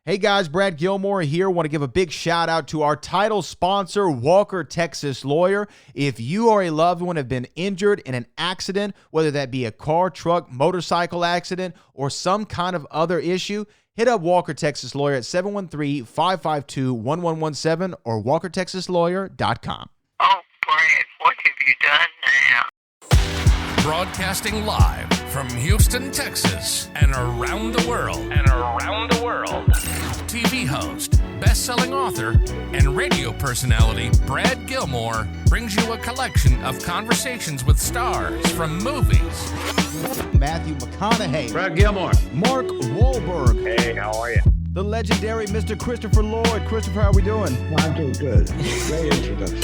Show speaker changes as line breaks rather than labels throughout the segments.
Hey guys, Brad Gilmore here. Want to give a big shout out to our title sponsor, Walker Texas Lawyer. If you or a loved one have been injured in an accident, whether that be a car, truck, motorcycle accident, or some kind of other issue, hit up Walker Texas Lawyer at 713-552-1117 or walkertexaslawyer.com.
Oh, Brad, what have you done now?
Broadcasting live from Houston, Texas, and around the world. TV host, best-selling author, and radio personality Brad Gilmore brings you a collection of conversations with stars from movies.
Matthew McConaughey.
Brad Gilmore.
Mark Wahlberg.
Hey, how are you?
The legendary Mr. Christopher Lloyd. Christopher, how are we doing?
I'm doing good. Great introduction.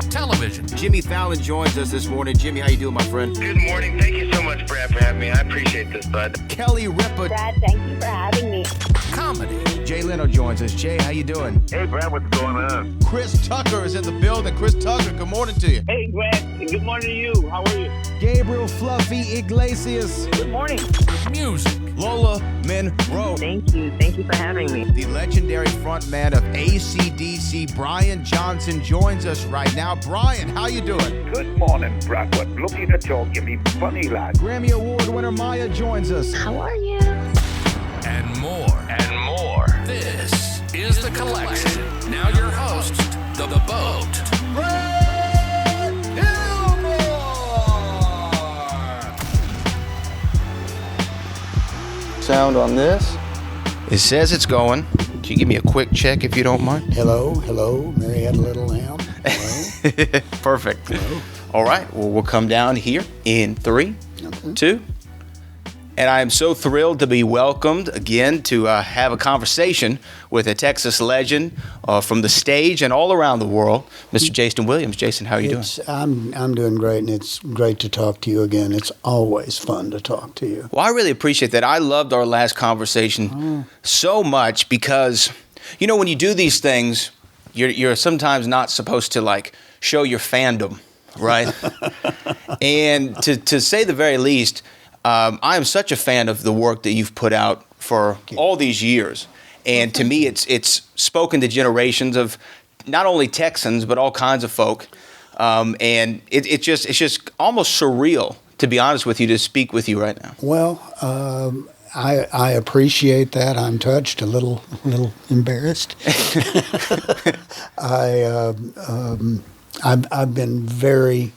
Television.
Jimmy Fallon joins us this morning. Jimmy, how you doing, my friend?
Good morning. Thank you so much, Brad, for having me. I appreciate this, bud.
Kelly Ripa.
Brad, thank you for having me.
Comedy.
Jay Leno joins us. Jay, how you doing?
Hey, Brad, what's going on?
Chris Tucker is in the building. Chris Tucker, good morning to you.
Hey, Brad. Good morning to you. How are you?
Gabriel Fluffy Iglesias.
Good morning.
Music.
Lola Monroe.
Thank you. Thank you for having me.
The legendary frontman of AC/DC, Brian Johnson, joins us right now. Brian, how you doing?
Good morning, Brad. What looking to talk to me, funny lad.
Grammy Award winner Maya joins us.
How are you?
And more. This is The Collection. Now your host, The Boat.
Brad Gilmore!
Sound on this? It says it's going. Can you give me a quick check if you don't mind?
Hello. Mary had a little lamb. Hello.
Perfect.
Hello.
All right. Well, we'll come down here in 3, 2. And I am so thrilled to be welcomed again to have a conversation with a Texas legend from the stage and all around the world, Mr. Jaston Williams. Jason, how are you doing?
I'm doing great, and it's great to talk to you again. It's always fun to talk to you.
Well, I really appreciate that. I loved our last conversation so much because, you know, when you do these things, you're sometimes not supposed to, like, show your fandom, right? And to say the very least, I am such a fan of the work that you've put out for all these years. And to me, it's spoken to generations of not only Texans, but all kinds of folk. And it's just almost surreal, to be honest with you, to speak with you right now.
Well, I appreciate that. I'm touched, a little embarrassed. I've been very,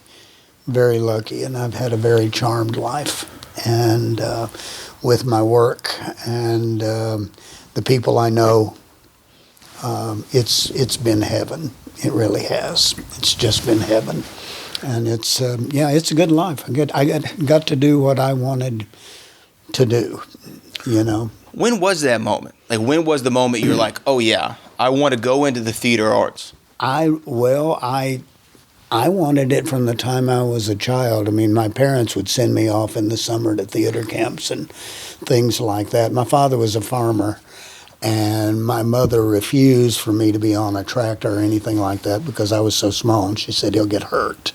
very lucky, and I've had a very charmed life. And with my work and the people I know, it's been heaven. It really has. It's just been heaven, and it's a good life. I got to do what I wanted to do. You know.
When was that moment? Like, when was the moment you were like, oh yeah, I want to go into the theater arts?
I wanted it from the time I was a child. I mean, my parents would send me off in the summer to theater camps and things like that. My father was a farmer, and my mother refused for me to be on a tractor or anything like that because I was so small, and she said he'll get hurt.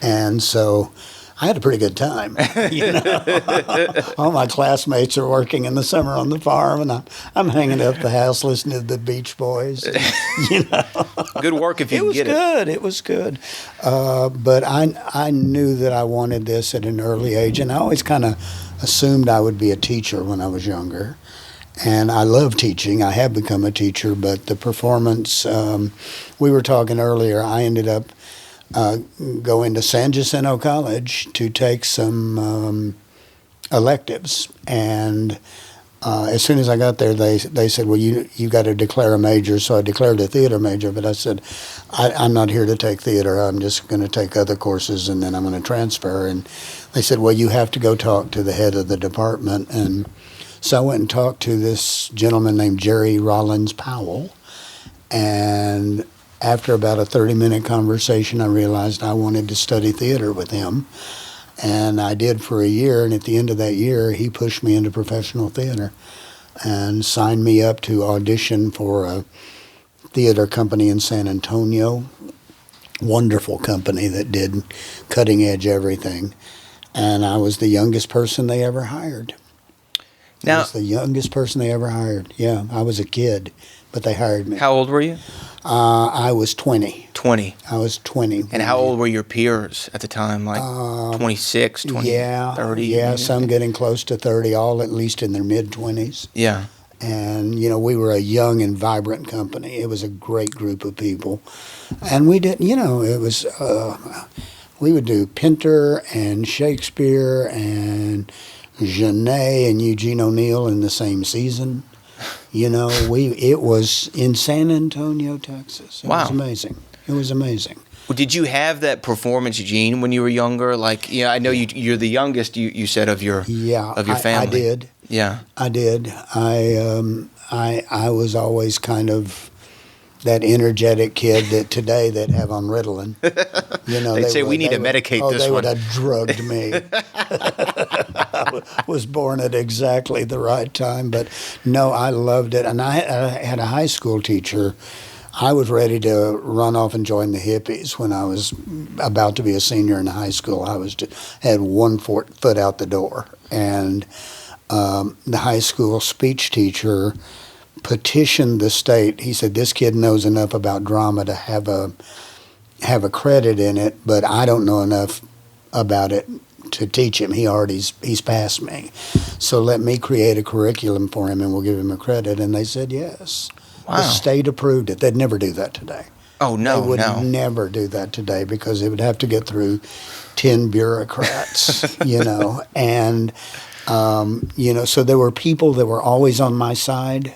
And so I had a pretty good time. You know? All my classmates are working in the summer on the farm, and I'm hanging out at the house listening to the Beach Boys. You know,
good work if you can get it.
It was good. But I knew that I wanted this at an early age, and I always kind of assumed I would be a teacher when I was younger. And I love teaching. I have become a teacher, but the performance, we were talking earlier, I ended up going to San Jacinto College to take some electives, and as soon as I got there, they said, well, you got to declare a major. So I declared a theater major, but I said, I'm not here to take theater. I'm just going to take other courses, and then I'm going to transfer. And they said, well, you have to go talk to the head of the department. And so I went and talked to this gentleman named Jerry Rollins Powell, and after about a 30-minute conversation, I realized I wanted to study theater with him. And I did for a year, and at the end of that year, he pushed me into professional theater and signed me up to audition for a theater company in San Antonio. Wonderful company that did cutting-edge everything. And I was the youngest person they ever hired. I was the youngest person they ever hired. Yeah, I was a kid, but they hired me.
How old were you?
I was 20.
20.
I was 20.
And how old were your peers at the time? Like 26, 20, 30?
Yeah, some getting close to 30, all at least in their mid-20s.
Yeah.
And, we were a young and vibrant company. It was a great group of people. And we did, it was, we would do Pinter and Shakespeare and Genet and Eugene O'Neill in the same season. It was in San Antonio, Texas. It was amazing. It was amazing.
Well, did you have that performance gene when you were younger? Like, I know you're the youngest. You said of your family.
I did.
Yeah,
I did. I was always kind of that energetic kid that have on Ritalin.
They'd say we need to medicate this
they
one.
They would have drugged me. I was born at exactly the right time, but no, I loved it. And I had a high school teacher. I was ready to run off and join the hippies when I was about to be a senior in high school. Had 1 foot out the door, and the high school speech teacher petitioned the state. He said, "This kid knows enough about drama to have a credit in it, but I don't know enough about it to teach him. He's passed me. So let me create a curriculum for him and we'll give him a credit." And they said yes.
Wow.
The state approved it. They'd never do that today.
Oh, no,
They would never do that today because it would have to get through 10 bureaucrats, And, so there were people that were always on my side.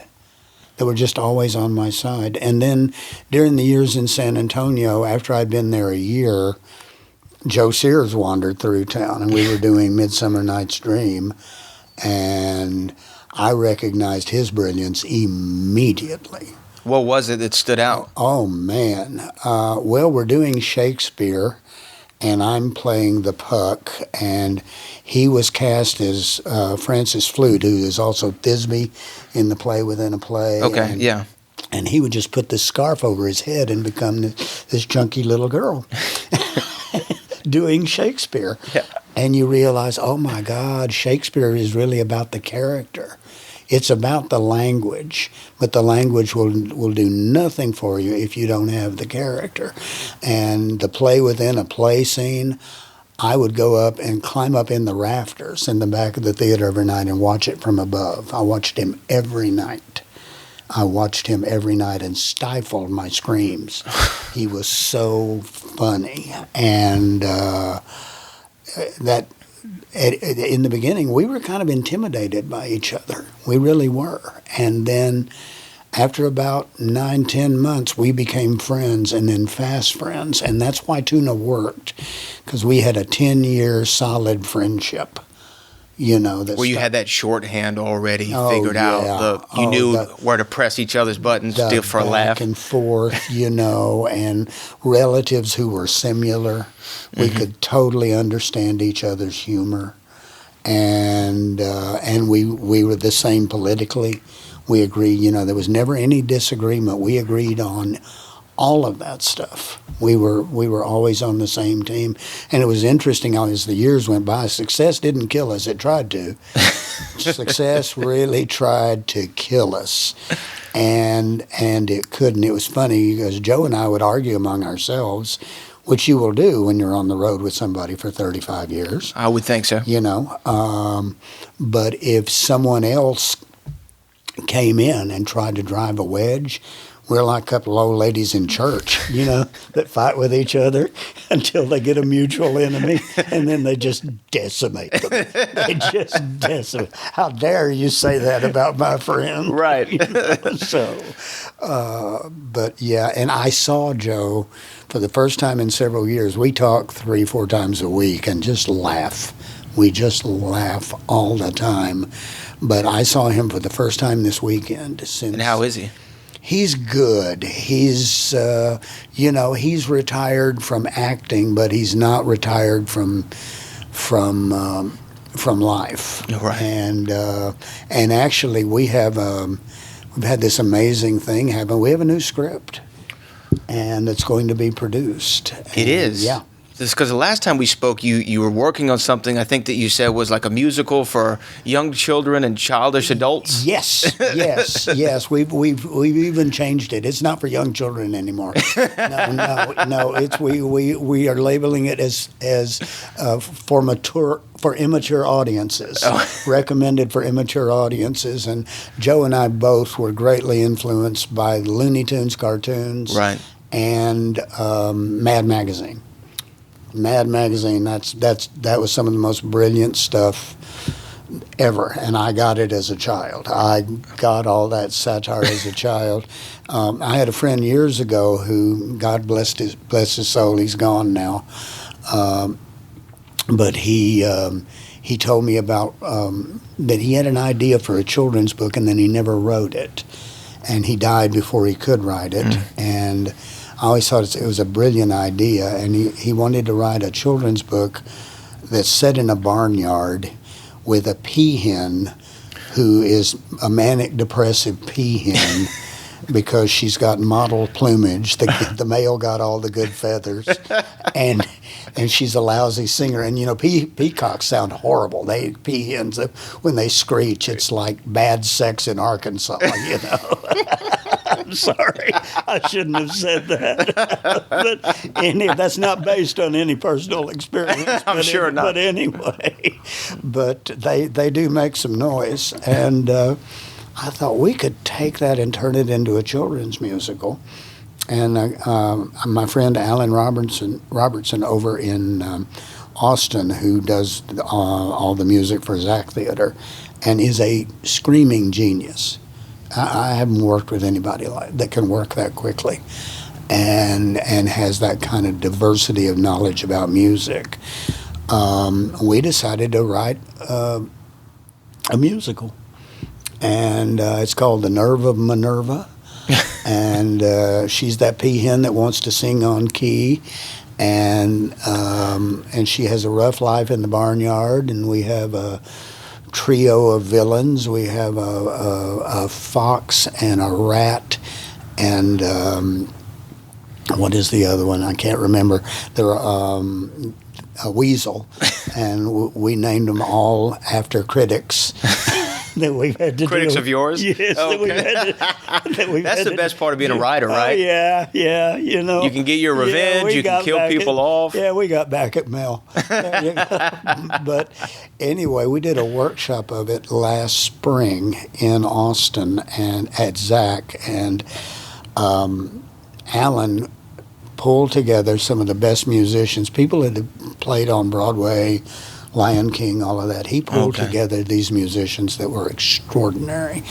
They were just always on my side. And then during the years in San Antonio, after I'd been there a year, Joe Sears wandered through town, and we were doing Midsummer Night's Dream, and I recognized his brilliance immediately.
What was it that stood out?
Oh, man. We're doing Shakespeare, and I'm playing the Puck, and he was cast as Francis Flute, who is also Thisbe in the Play Within a Play.
Okay, yeah.
And he would just put this scarf over his head and become this chunky little girl doing Shakespeare. Yeah. And you realize, oh, my God, Shakespeare is really about the character. It's about the language, but the language will do nothing for you if you don't have the character. And the Play Within a Play scene, I would go up and climb up in the rafters in the back of the theater every night and watch it from above. I watched him every night. And stifled my screams. He was so funny. And in the beginning, we were kind of intimidated by each other. We really were. And then after about 9-10 months, we became friends, and then fast friends. And that's why Tuna worked, because we had a 10-year solid friendship.
Where you had that shorthand already figured out. You knew where to press each other's buttons for a laugh.
Back and forth, and relatives who were similar. We could totally understand each other's humor. And we were the same politically. We agreed, there was never any disagreement. We agreed on all of that stuff. We were always on the same team. And it was interesting as the years went by. Success didn't kill us. It tried to. Success really tried to kill us. And it couldn't. It was funny because Joe and I would argue among ourselves, which you will do when you're on the road with somebody for 35 years.
I would think so.
But if someone else came in and tried to drive a wedge, we're like a couple of old ladies in church, that fight with each other until they get a mutual enemy, and then they just decimate them. They just decimate. How dare you say that about my friend?
Right.
But yeah, and I saw Joe for the first time in several years. We talk 3-4 times a week and just laugh. We just laugh all the time. But I saw him for the first time this weekend.
And how is he?
He's good. He's, he's retired from acting, but he's not retired from life.
Right.
And actually, we've had this amazing thing happen. We have a new script, and it's going to be produced.
It is.
Yeah.
Because the last time we spoke, you were working on something I think that you said was like a musical for young children and childish adults.
Yes. We've even changed it. It's not for young children anymore. No. It's we are labeling it as for immature audiences. Recommended for immature audiences. And Joe and I both were greatly influenced by the Looney Tunes cartoons,
right,
and Mad Magazine. Mad Magazine, that was some of the most brilliant stuff ever, and I got it as a child. I got all that satire as a child. I had a friend years ago who, God bless his soul, he's gone now, but he told me about that he had an idea for a children's book and then he never wrote it, and he died before he could write it, and I always thought it was a brilliant idea, and he wanted to write a children's book that's set in a barnyard with a peahen who is a manic depressive peahen because she's got mottled plumage. The male got all the good feathers, and she's a lousy singer. And you know, peacocks sound horrible. Peahens, when they screech, it's like bad sex in Arkansas. You know. I'm sorry, I shouldn't have said that. But that's not based on any personal experience.
I'm sure not.
But anyway, they do make some noise, and I thought we could take that and turn it into a children's musical. And my friend Alan Robertson over in Austin, who does all the music for Zach Theater, and is a screaming genius. I haven't worked with anybody that can work that quickly, and has that kind of diversity of knowledge about music. We decided to write a musical, and it's called The Nerve of Minerva, and she's that peahen that wants to sing on key, and she has a rough life in the barnyard, and we have a trio of villains. We have a fox and a rat, and what is the other one? I can't remember. There are a weasel, and we named them all after critics that we've had to
critics
do.
of yours.
Yes,
okay. That's the best part of being a writer, right?
Oh, yeah. You know,
you can get your revenge. You can kill people off.
Yeah, we got back at Mel. But anyway, we did a workshop of it last spring in Austin and at Zach, and Alan pulled together some of the best musicians, people that had played on Broadway, Lion King, all of that. He pulled together these musicians that were extraordinary,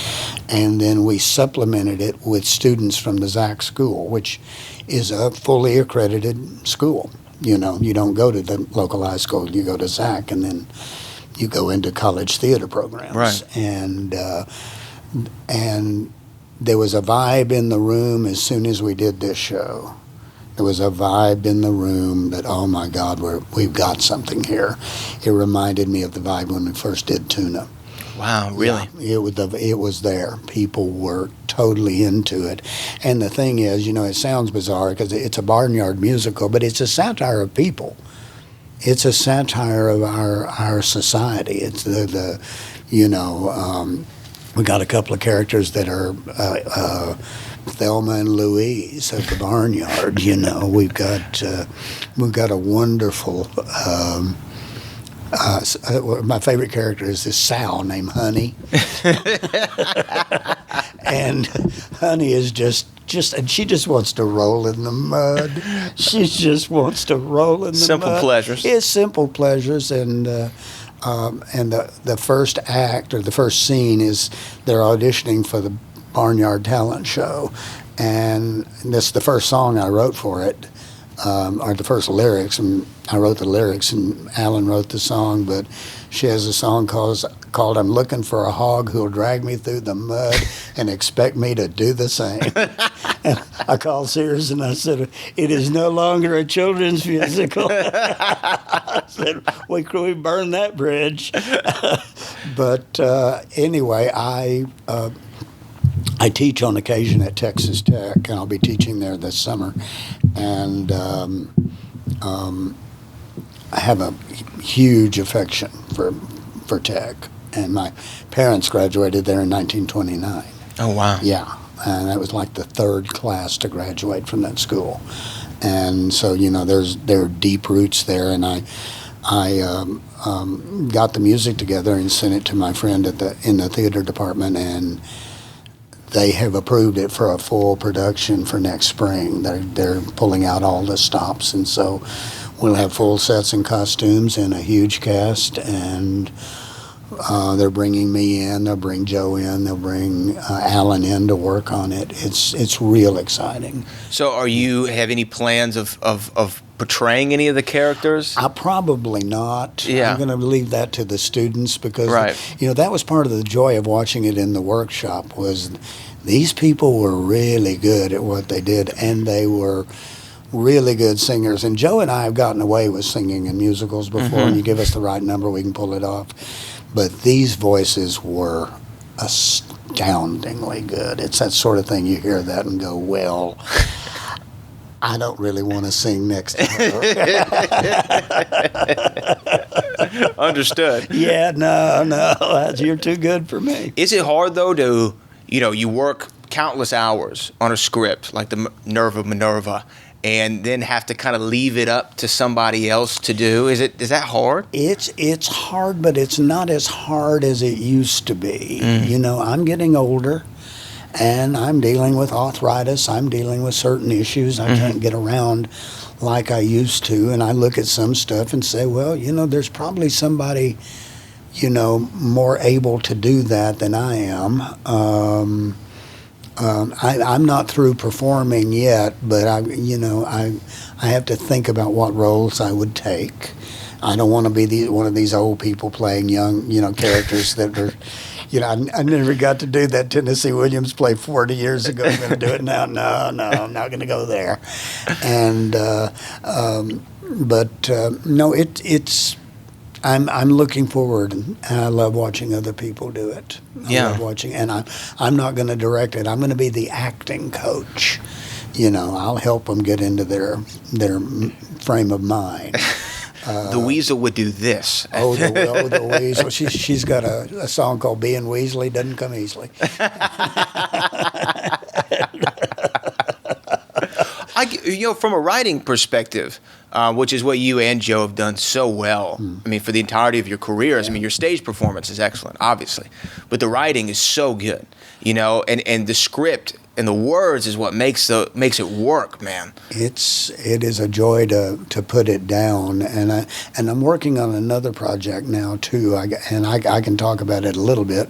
and then we supplemented it with students from the Zach School, which is a fully accredited school. You know, you don't go to the local high school, you go to Zach, and then you go into college theater programs.
Right.
And there was a vibe in the room as soon as we did this show. There was a vibe in the room that, oh my God, we've got something here. It reminded me of the vibe when we first did Tuna.
Wow, really?
Yeah, it was there. People were totally into it. And the thing is, you know, it sounds bizarre because it's a barnyard musical, but it's a satire of people. It's a satire of our society. It's we got a couple of characters that are Thelma and Louise of the barnyard. You know, we've got a wonderful. My favorite character is this sow named Honey, and Honey is and she just wants to roll in the mud. She just wants to roll in the
simple
mud.
Pleasures.
It's simple pleasures, and the first act or the first scene is they're auditioning for the Barnyard Talent Show, and this is the first song I wrote for it, or the first lyrics, and I wrote the lyrics and Alan wrote the song, but she has a song called I'm Looking for a Hog Who'll Drag Me Through the Mud and Expect Me to Do the Same. And I called Sears and I said, it is no longer a children's musical. I said, we burned that bridge. But anyway, I teach on occasion at Texas Tech, and I'll be teaching there this summer. And have a huge affection for Tech, and my parents graduated there in 1929.
Oh, wow.
Yeah, and that was like the third class to graduate from that school, and so there are deep roots there, and I got the music together and sent it to my friend in the theater department, and they have approved it for a full production for next spring. They're pulling out all the stops, and so we'll have full sets and costumes and a huge cast, and they're bringing me in, they'll bring Joe in, they'll bring Alan in to work on it. It's real exciting.
So have any plans of portraying any of the characters?
I probably not.
Yeah.
I'm going to leave that to the students because
Right.
That was part of the joy of watching it in the workshop was these people were really good at what they did, and they were really good singers. And Joe and I have gotten away with singing in musicals before, and you give us the right number, we can pull it off. But these voices were astoundingly good. It's that sort of thing, you hear that and go, well, I don't really want to sing next to her.
Understood.
Yeah, no, you're too good for me.
Is it hard, though, to, you work countless hours on a script, like the Nerve of Minerva, and then have to kind of leave it up to somebody else to do? Is that hard?
It's hard, but it's not as hard as it used to be. I'm getting older, and I'm dealing with arthritis. I'm dealing with certain issues. I can't get around like I used to, and I look at some stuff and say, well, there's probably somebody, more able to do that than I am. I'm not through performing yet, but I have to think about what roles I would take. I don't want to be one of these old people playing young, characters that are, I never got to do that Tennessee Williams play 40 years ago. I'm going to do it now. No, I'm not going to go there. And it's. I'm looking forward, and I love watching other people do it. I love watching, and I'm not going to direct it. I'm going to be the acting coach. I'll help them get into their frame of mind.
The Weasel would do this.
The Weasel. She's got a song called "Being Weasley Doesn't Come Easily."
From a writing perspective, which is what you and Joe have done so well. I mean, for the entirety of your careers. I mean, your stage performance is excellent, obviously, but the writing is so good. And the script and the words is what makes it work, man. It
is a joy to put it down, and I'm working on another project now too. I can talk about it a little bit,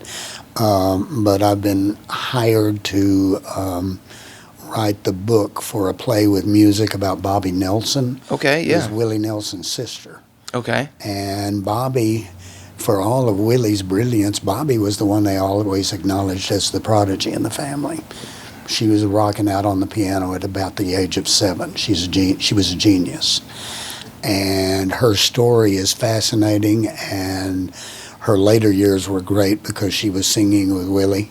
but I've been hired to write the book for a play with music about Bobby Nelson.
Okay, yeah.
Who's Willie Nelson's sister.
Okay.
And Bobby, for all of Willie's brilliance, Bobby was the one they always acknowledged as the prodigy in the family. She was rocking out on the piano at about the age of 7. She was a genius. And her story is fascinating, and her later years were great because she was singing with Willie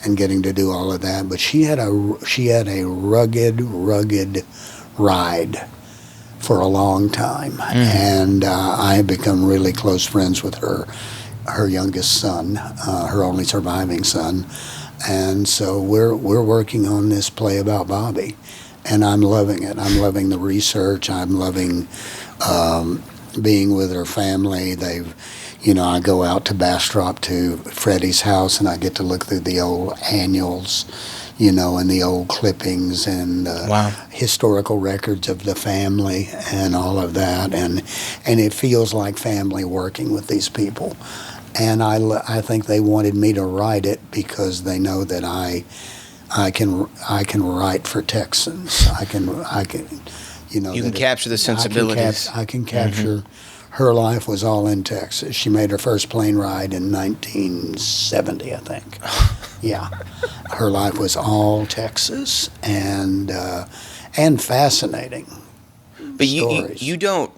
and getting to do all of that. But she had a rugged ride for a long time. And I have become really close friends with her youngest son, her only surviving son. And so we're working on this play about Bobby, and I'm loving it. I'm loving the research. I'm loving being with her family. I go out to Bastrop to Freddie's house, and I get to look through the old annuals, and the old clippings and historical records of the family and all of that, and it feels like family working with these people. And I think they wanted me to write it because they know that I can write for Texans. I can
You can capture the sensibilities.
I can capture. Her life was all in Texas. She made her first plane ride in 1970, I think. Yeah, her life was all Texas, and fascinating.
But you don't.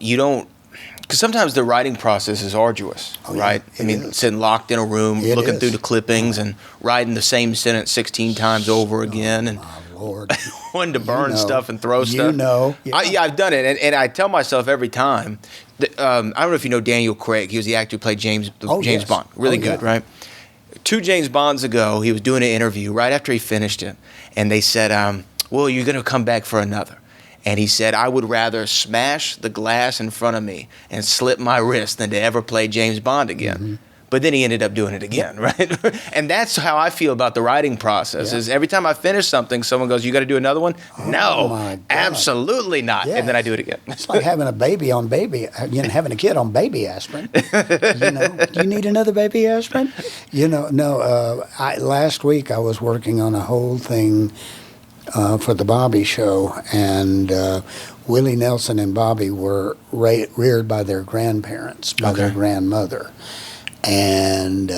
Because sometimes the writing process is arduous, right? Sitting locked in a room, looking through the clippings and writing the same sentence 16 times over again. And
Lord.
Wanting to burn stuff and throw
You
stuff.
know.
I've done it, and I tell myself every time. That, I don't know if you know Daniel Craig. He was the actor who played James
yes.
Bond. Really good,
yeah.
right? 2 James Bonds ago, he was doing an interview right after he finished it, and they said, well, you're going to come back for another. And he said, I would rather smash the glass in front of me and slip my wrist than to ever play James Bond again.
Mm-hmm.
But then he ended up doing it again, right? And that's how I feel about the writing process.
Yeah.
Is every time I finish something, someone goes, you got to do another one?
Oh,
No,
my God.
absolutely not.
Yes.
And then I do it again.
It's like having a baby on baby, having a kid on baby aspirin. Do you need another baby aspirin? Last week I was working on a whole thing for the Bobby Show, and Willie Nelson and Bobby were reared by their grandparents, by their grandmother. And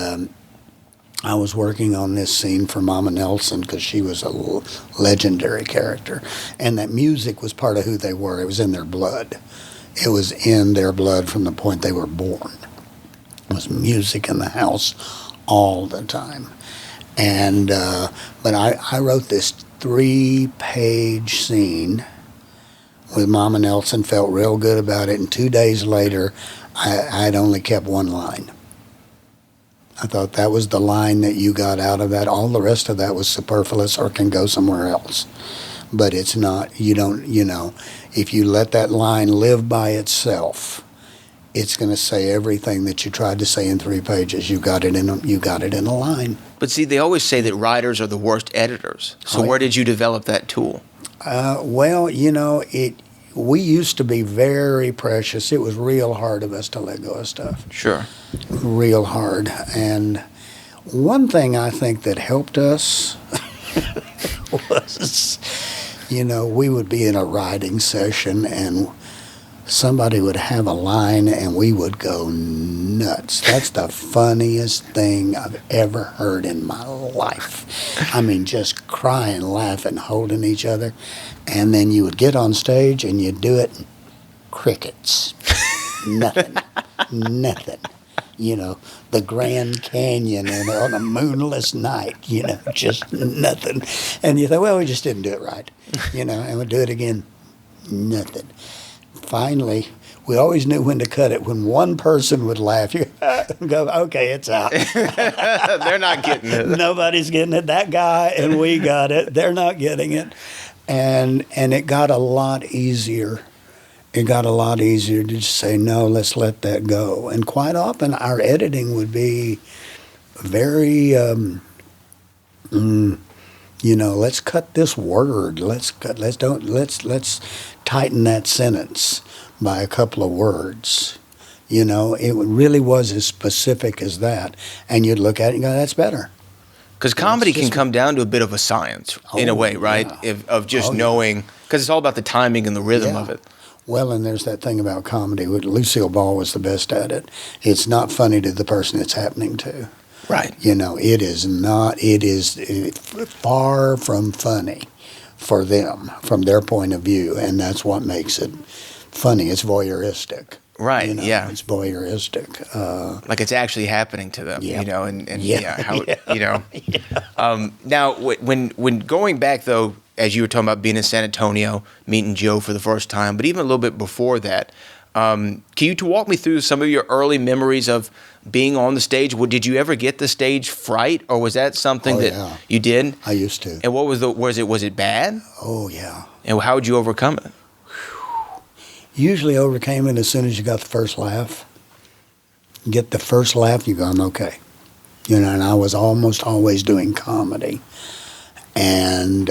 I was working on this scene for Mama Nelson because she was a legendary character. And that music was part of who they were. It was in their blood. It was in their blood from the point they were born. It was music in the house all the time. And but I wrote this 3-page scene with Mama Nelson, felt real good about it, and 2 days later I'd only kept one line. I thought that was the line that you got out of that. All the rest of that was superfluous or can go somewhere else. But it's not, if you let that line live by itself, it's going to say everything that you tried to say in 3 pages. You got it in a line.
But see, they always say that writers are the worst editors. So where did you develop that tool?
We used to be very precious. It was real hard of us to let go of stuff.
Sure.
Real hard. And one thing I think that helped us was, we would be in a writing session and somebody would have a line and we would go nuts. That's the funniest thing I've ever heard in my life. I mean, just crying, laughing, holding each other. And then you would get on stage and you'd do it, crickets. Nothing. Nothing. The Grand Canyon and on a moonless night, just nothing. And you think, well, we just didn't do it right, and we'd do it again. Nothing. Finally, we always knew when to cut it. When one person would laugh, you go, okay, it's out.
They're not getting it.
Nobody's getting it. That guy and we got it. They're not getting it. And it got a lot easier. It got a lot easier to just say, no, let's let that go. And quite often our editing would be very, let's cut this word. Let's tighten that sentence by a couple of words. It really was as specific as that. And you'd look at it and go, that's better.
Because comedy can come down to a bit of a science in a way, right?
Yeah.
Of just knowing, because it's all about the timing and the rhythm of it.
Well, and there's that thing about comedy. Lucille Ball was the best at it. It's not funny to the person it's happening to.
Right.
It is not, it is far from funny for them, from their point of view, and that's what makes it funny. It's voyeuristic.
Right, yeah.
It's voyeuristic.
Like it's actually happening to them,
Yeah.
Now, when going back, though, as you were talking about being in San Antonio, meeting Joe for the first time, but even a little bit before that, can you walk me through some of your early memories of being on the stage? Did you ever get the stage fright, or was that something that you did?
I used to.
And what was it bad?
Oh, yeah.
And how would you overcome it?
Usually overcame it as soon as you got the first laugh. Get the first laugh, you go, I'm okay. And I was almost always doing comedy. And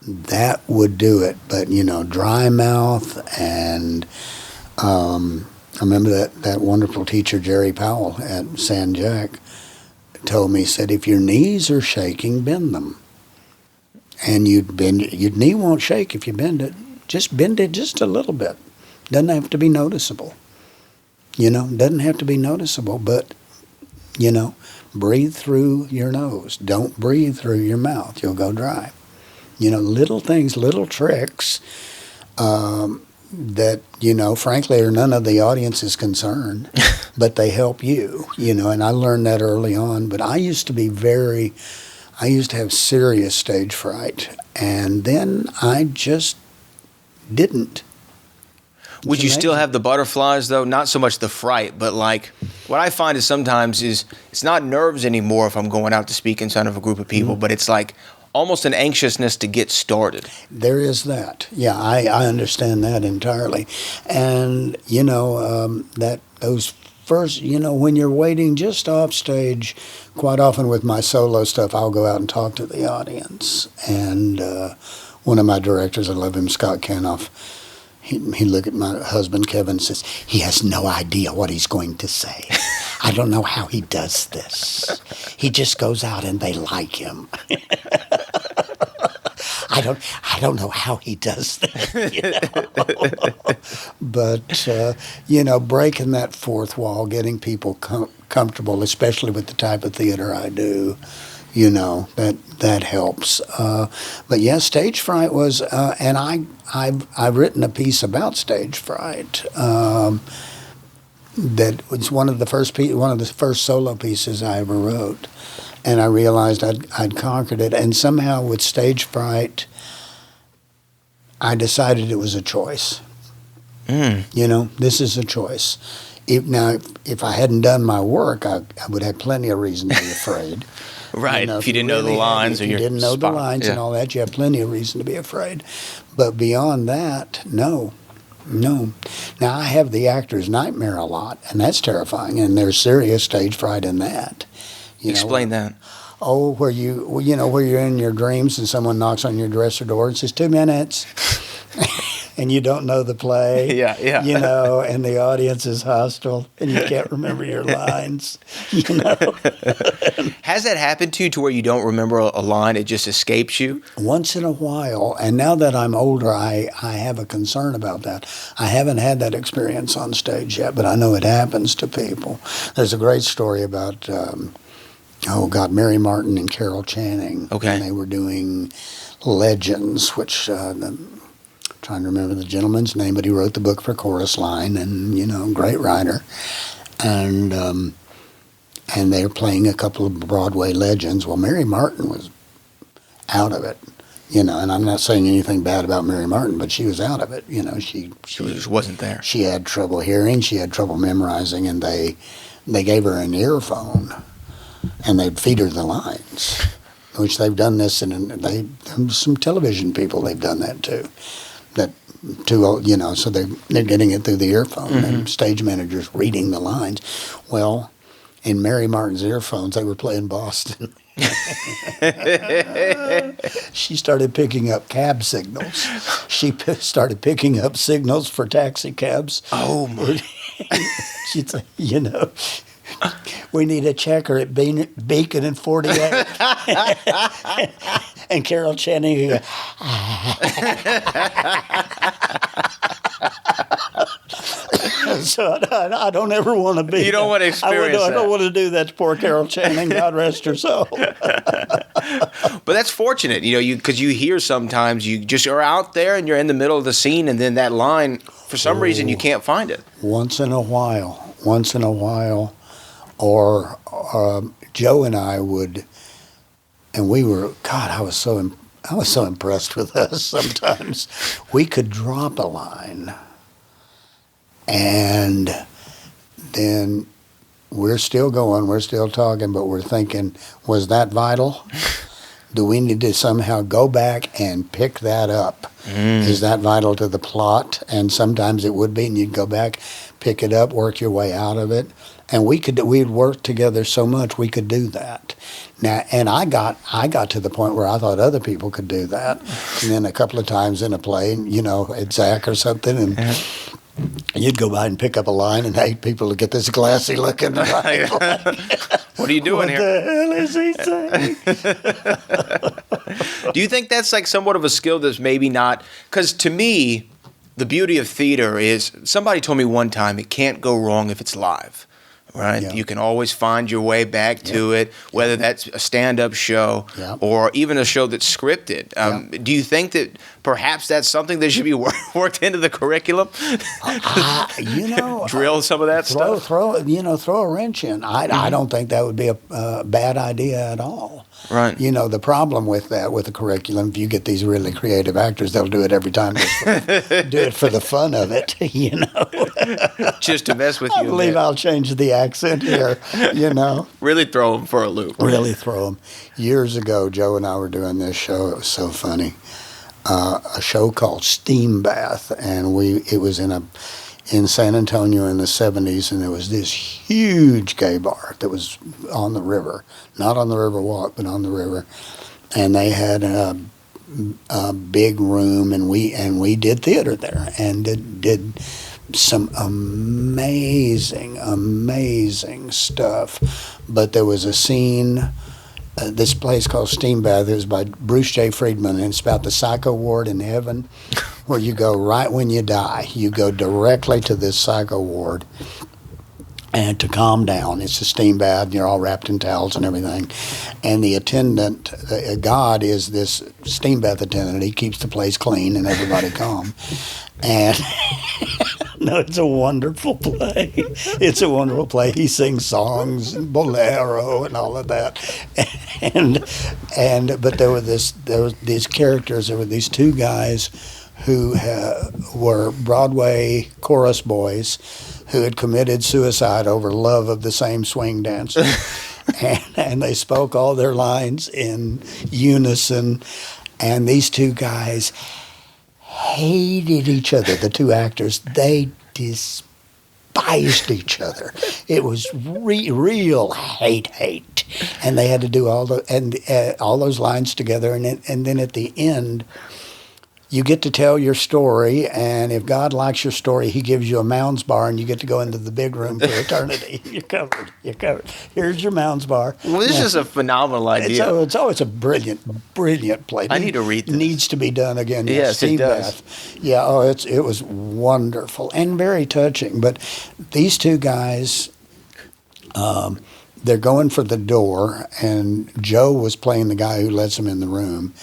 that would do it. But, dry mouth and I remember that wonderful teacher, Jerry Powell at San Jac, told me, said, if your knees are shaking, bend them. And your knee won't shake if you bend it. Just bend it just a little bit. Doesn't have to be noticeable. Doesn't have to be noticeable, but, breathe through your nose. Don't breathe through your mouth. You'll go dry. Little things, little tricks that, frankly, are none of the audience's concern, but they help you, and I learned that early on. But I used to be I used to have serious stage fright, and then I just didn't.
Would you still have the butterflies, though? Not so much the fright, but like what I find is sometimes is it's not nerves anymore if I'm going out to speak in front of a group of people, but it's like almost an anxiousness to get started.
There is that. Yeah, I understand that entirely. And, you know, that those first, you know, when you're waiting just off stage, quite often with my solo stuff, I'll go out and talk to the audience. And one of my directors, I love him, Scott Canoff, he looked at my husband, Kevin, and says, he has no idea what he's going to say. I don't know how he does this. He just goes out and they like him. I don't know how he does that. You know? But, you know, breaking that fourth wall, getting people comfortable, especially with the type of theater I do, you know, that helps. But yeah, stage fright was, and I've written a piece about stage fright. That was one of the first solo pieces I ever wrote, and I realized I'd conquered it. And somehow with stage fright, I decided it was a choice. You know, this is a choice. If I hadn't done my work, I would have plenty of reason to be afraid.
Right,
You know,
if you didn't know the lines,
if you didn't know the lines and all that, you have plenty of reason to be afraid. But beyond that, no. Now, I have the actor's nightmare a lot, and that's terrifying, and there's serious stage fright in that.
Explain that.
Oh, where you're in your dreams and someone knocks on your dresser door and says, 2 minutes, and you don't know the play.
Yeah.
You know, and the audience is hostile, and you can't remember your lines, you know.
Has that happened to you to where you don't remember a line, it just escapes you?
Once in a while, and now that I'm older, I have a concern about that. I haven't had that experience on stage yet, but I know it happens to people. There's a great story about, Mary Martin and Carol Channing.
Okay.
And they were doing Legends, which, I'm trying to remember the gentleman's name, but he wrote the book for Chorus Line, and, you know, great writer. And they were playing a couple of Broadway legends. Well, Mary Martin was out of it, you know, and I'm not saying anything bad about Mary Martin, but she was out of it, you know. She
just wasn't there.
She had trouble hearing, she had trouble memorizing, and they gave her an earphone, and they'd feed her the lines, which they've done this, and some television people, they've done that too. You know, so they're getting it through the earphone, and stage managers reading the lines. Well, in Mary Martin's earphones, they were playing Boston. She started picking up cab signals. She started picking up signals for taxi cabs.
Oh, my.
She'd say, you know, we need a checker at Beacon and 48. And Carol Channing would go, So I don't ever want to be.
You don't want to experience that.
I don't want to do that to poor Carol Channing. God rest her soul.
But that's fortunate, you know, because you hear sometimes you just are out there and you're in the middle of the scene, and then that line, for some reason, you can't find it.
Once in a while, or Joe and I would, and we were. God, I was so impressed with us. Sometimes we could drop a line. And then we're still going, we're still talking, but we're thinking, was that vital? Do we need to somehow go back and pick that up? Is that vital to the plot? And sometimes it would be, and you'd go back, pick it up, work your way out of it. And we'd worked together so much we could do that. Now, and I got to the point where I thought other people could do that. And then a couple of times in a play, you know, at Zach or something, and you'd go by and pick up a line, and hey, people would get this glassy look in the eye.
What are you doing here?
What the hell is he saying?
Do you think that's like somewhat of a skill that's maybe not? Because to me, the beauty of theater is, somebody told me one time, it can't go wrong if it's live. Right?
Yeah.
You can always find your way back to it, whether that's a stand-up show or even a show that's scripted. Do you think that perhaps that's something that should be worked into the curriculum?
You know,
drill some of that stuff.
Throw a wrench in. I don't think that would be a bad idea at all.
Right.
You know, the problem with that, with the curriculum, if you get these really creative actors, they'll do it every time. Do it for the fun of it, you know.
Just to mess with
I
you.
believe I'll change the accent here, you know.
Really throw them for a loop.
Really throw them. Years ago, Joe and I were doing this show. It was so funny. A show called Steam Bath, and it was in San Antonio in the 70s, and there was this huge gay bar that was on the river, not on the river walk, but on the river, and they had a big room, and we did theater there, and did some amazing stuff. But there was a scene. This place called Steam Bath. It was by Bruce J. Friedman, and it's about the psycho ward in heaven, where you go right when you die. You go directly to this psycho ward, and to calm down. It's a steam bath, and you're all wrapped in towels and everything. And the attendant, God is this steam bath attendant. He keeps the place clean and everybody calm. And no, it's a wonderful play. It's a wonderful play. He sings songs and bolero and all of that. But there were these characters. There were these two guys who were Broadway chorus boys who had committed suicide over love of the same swing dancer. and they spoke all their lines in unison. And these two guys hated each other, the two actors. They despised each other. It was real hate. And they had to do all those lines together. And then at the end, you get to tell your story, and if God likes your story, he gives you a Mounds bar, and you get to go into the big room for eternity. You're covered. Here's your Mounds bar.
Well, this is a phenomenal idea.
It's a brilliant play.
I need to read this.
It needs to be done again.
Yes, it does.
Bath. Yeah, it was wonderful and very touching. But these two guys, they're going for the door, and Joe was playing the guy who lets them in the room.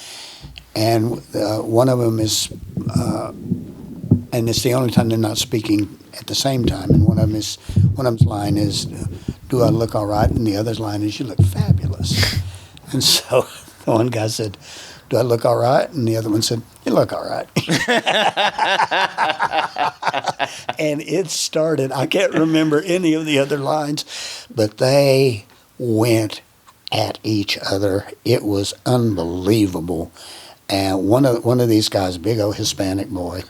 And one of them is, and it's the only time they're not speaking at the same time. And one of them's line is, "Do I look all right?" And the other's line is, "You look fabulous." And so the one guy said, "Do I look all right?" And the other one said, "You look all right." And it started. I can't remember any of the other lines, but they went at each other. It was unbelievable. And one of these guys, big old Hispanic boy,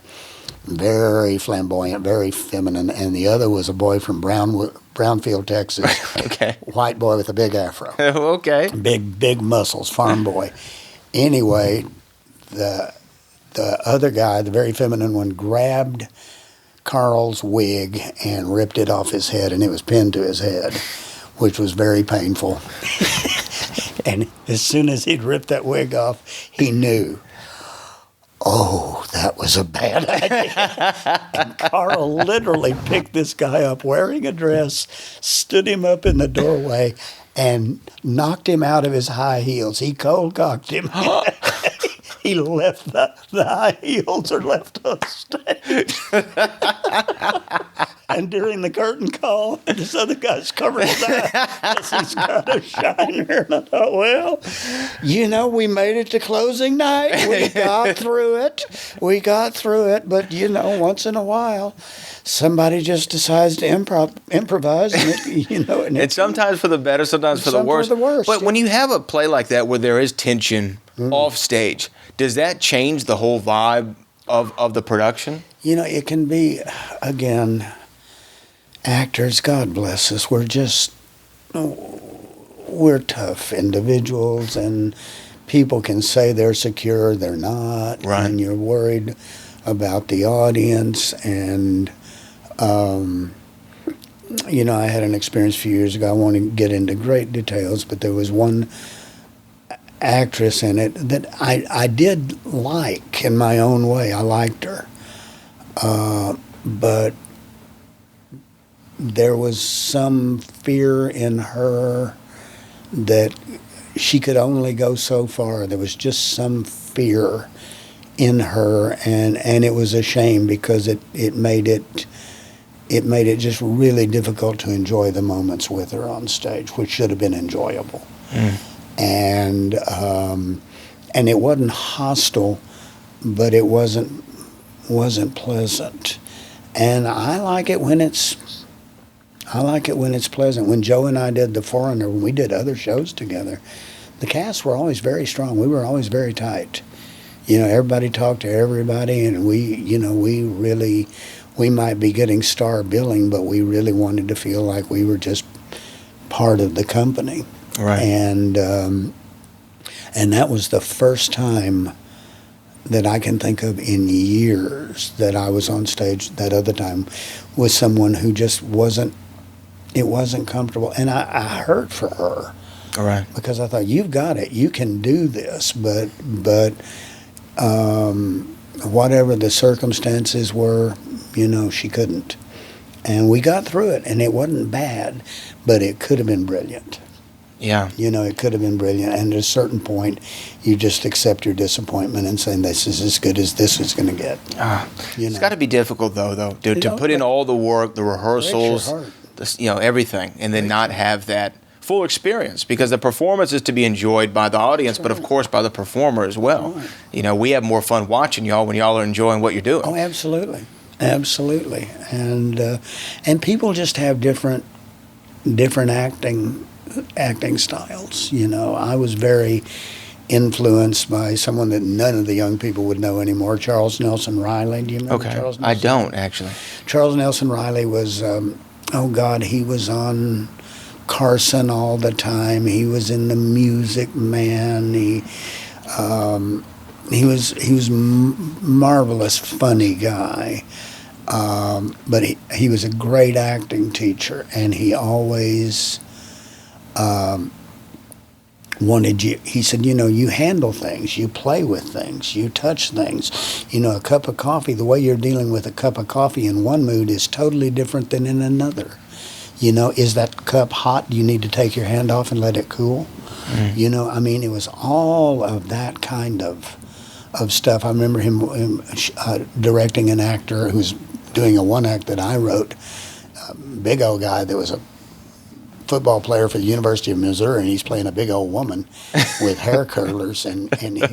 very flamboyant, very feminine, and the other was a boy from Brownfield, Texas.
Okay.
White boy with a big afro.
Okay.
Big muscles, farm boy. Anyway, the other guy, the very feminine one, grabbed Carl's wig and ripped it off his head, and it was pinned to his head, which was very painful. And as soon as he'd ripped that wig off, he knew, oh, that was a bad idea. And Carl literally picked this guy up wearing a dress, stood him up in the doorway, and knocked him out of his high heels. He cold-cocked him. He left the high heels are left on stage. And during the curtain call, this other guy's covered his eyes because he's got a shiner. And I thought, well, we made it to closing night. We got through it. But, once in a while, somebody just decides to improvise. And
it's sometimes for the better, sometimes for the worse. But when you have a play like that where there is tension off stage, does that change the whole vibe of the production?
It can be, again, actors, God bless us, we're tough individuals, and people can say they're secure, they're not,
right.
And you're worried about the audience, and, I had an experience a few years ago. I won't get into great details, but there was one actress in it that I did like in my own way. I liked her. But there was some fear in her that she could only go so far. There was just some fear in her, and it was a shame because it made it just really difficult to enjoy the moments with her on stage, which should have been enjoyable. and it wasn't hostile, but it wasn't pleasant. And I like it when it's pleasant. When Joe and I did The Foreigner, when we did other shows together, the casts were always very strong. We were always very tight. Everybody talked to everybody, and we might be getting star billing, but we really wanted to feel like we were just part of the company.
Right.
And that was the first time that I can think of in years that I was on stage that other time with someone who just wasn't comfortable. And I hurt for her.
All right.
Because I thought, you've got it, you can do this, but whatever the circumstances were, she couldn't. And we got through it, and it wasn't bad, but it could have been brilliant.
Yeah.
It could have been brilliant. And at a certain point, you just accept your disappointment and say, this is as good as this is going to get.
It's got to be difficult, though, to put in all the work, the rehearsals, everything, and then not have that full experience, because the performance is to be enjoyed by the audience, but of course by the performer as well. Right. We have more fun watching y'all when y'all are enjoying what you're doing.
Oh, absolutely. Absolutely. And people just have different acting styles. I was very influenced by someone that none of the young people would know anymore, Charles Nelson Riley. Do you remember Charles Nelson?
I don't, actually.
Charles Nelson Riley was, he was on Carson all the time. He was in The Music Man. He was marvelous, funny guy. But he was a great acting teacher, and he always wanted you. He said, you handle things, you play with things, you touch things. A cup of coffee, the way you're dealing with a cup of coffee in one mood is totally different than in another. Is that cup hot? Do you need to take your hand off and let it cool? Mm. It was all of that kind of stuff. I remember him directing an actor who's doing a one act that I wrote, a big old guy that was a football player for the University of Missouri, and he's playing a big old woman with hair curlers, and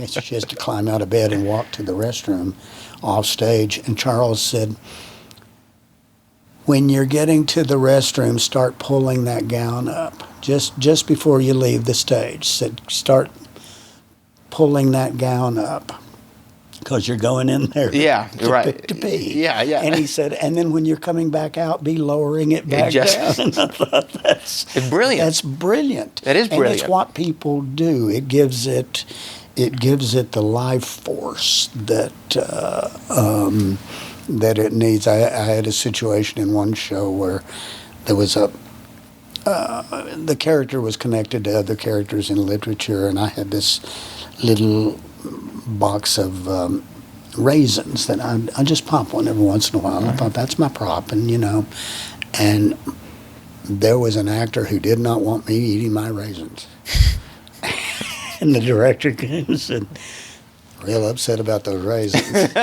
she has to climb out of bed and walk to the restroom off stage. And Charles said, when you're getting to the restroom, start pulling that gown up. Just before you leave the stage, said, start pulling that gown up, because you're going in there to pee.
Yeah.
And he said, and then when you're coming back out, be lowering it back down. And I thought, that's
brilliant.
That's brilliant.
That is brilliant.
And it's what people do. It gives it the life force that it needs. I had a situation in one show where there was the character was connected to other characters in literature, and I had this little box of raisins that I just pop one every once in a while. I thought, that's my prop, and and there was an actor who did not want me eating my raisins. And the director came and said, real upset about those raisins.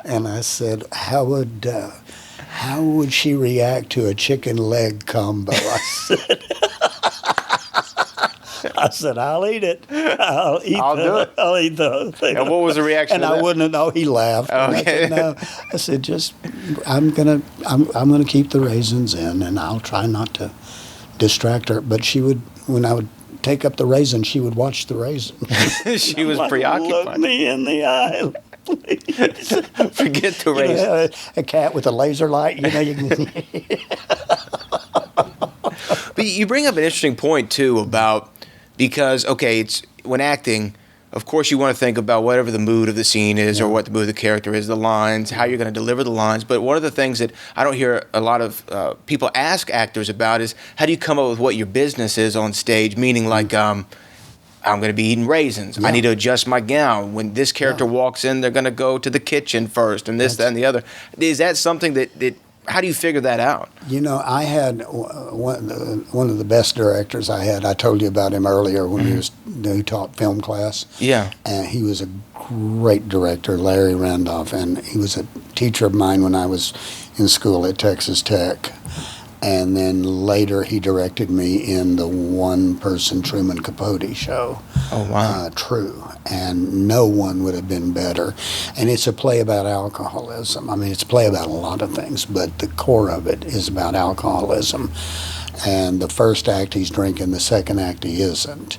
And I said, how would she react to a chicken leg combo? I said, I'll eat it. I'll eat the whole thing.
And what was the reaction?
And I wouldn't have known. He laughed.
Okay.
I said, no. I said, I'm gonna keep the raisins in, and I'll try not to distract her. But she would, when I would take up the raisin, she would watch the raisin.
She was preoccupied.
Look me in the eye, please.
Forget the raisin.
A cat with a laser light. You can.
But you bring up an interesting point too about. Because, it's when acting, of course you want to think about whatever the mood of the scene is or what the mood of the character is, the lines, how you're going to deliver the lines. But one of the things that I don't hear a lot of people ask actors about is how do you come up with what your business is on stage, meaning like I'm going to be eating raisins. Yeah. I need to adjust my gown. When this character walks in, they're going to go to the kitchen first and that, and the other. Is that something that how do you figure that out? I had one of the best directors I had. I told you about him earlier when he taught film class. Yeah.
And he was a great director, Larry Randolph, and he was a teacher of mine when I was in school at Texas Tech. And then later he directed me in the one-person Truman Capote show.
Oh, wow.
True. And no one would have been better. And it's a play about alcoholism. I mean, it's a play about a lot of things, but the core of it is about alcoholism. And the first act he's drinking, the second act he isn't.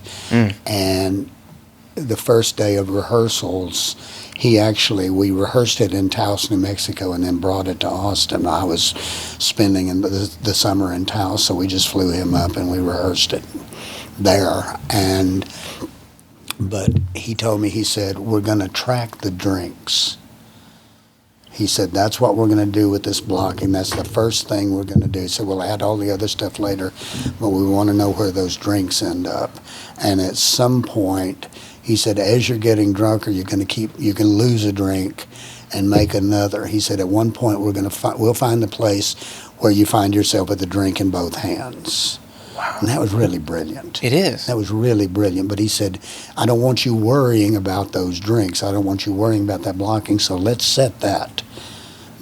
And the first day of rehearsals, we rehearsed it in Taos, New Mexico, and then brought it to Austin. I was spending the summer in Taos, so we just flew him up and we rehearsed it there. But he told me, he said, we're going to track the drinks. He said, that's what we're going to do with this blocking. That's the first thing we're going to do. So we'll add all the other stuff later, but we want to know where those drinks end up. And at some point, he said, as you're getting drunker, you can lose a drink and make another. He said, at one point, we'll find the place where you find yourself with a drink in both hands. Wow. And that was really brilliant.
It is.
That was really brilliant. But he said, I don't want you worrying about those drinks. I don't want you worrying about that blocking. So let's set that.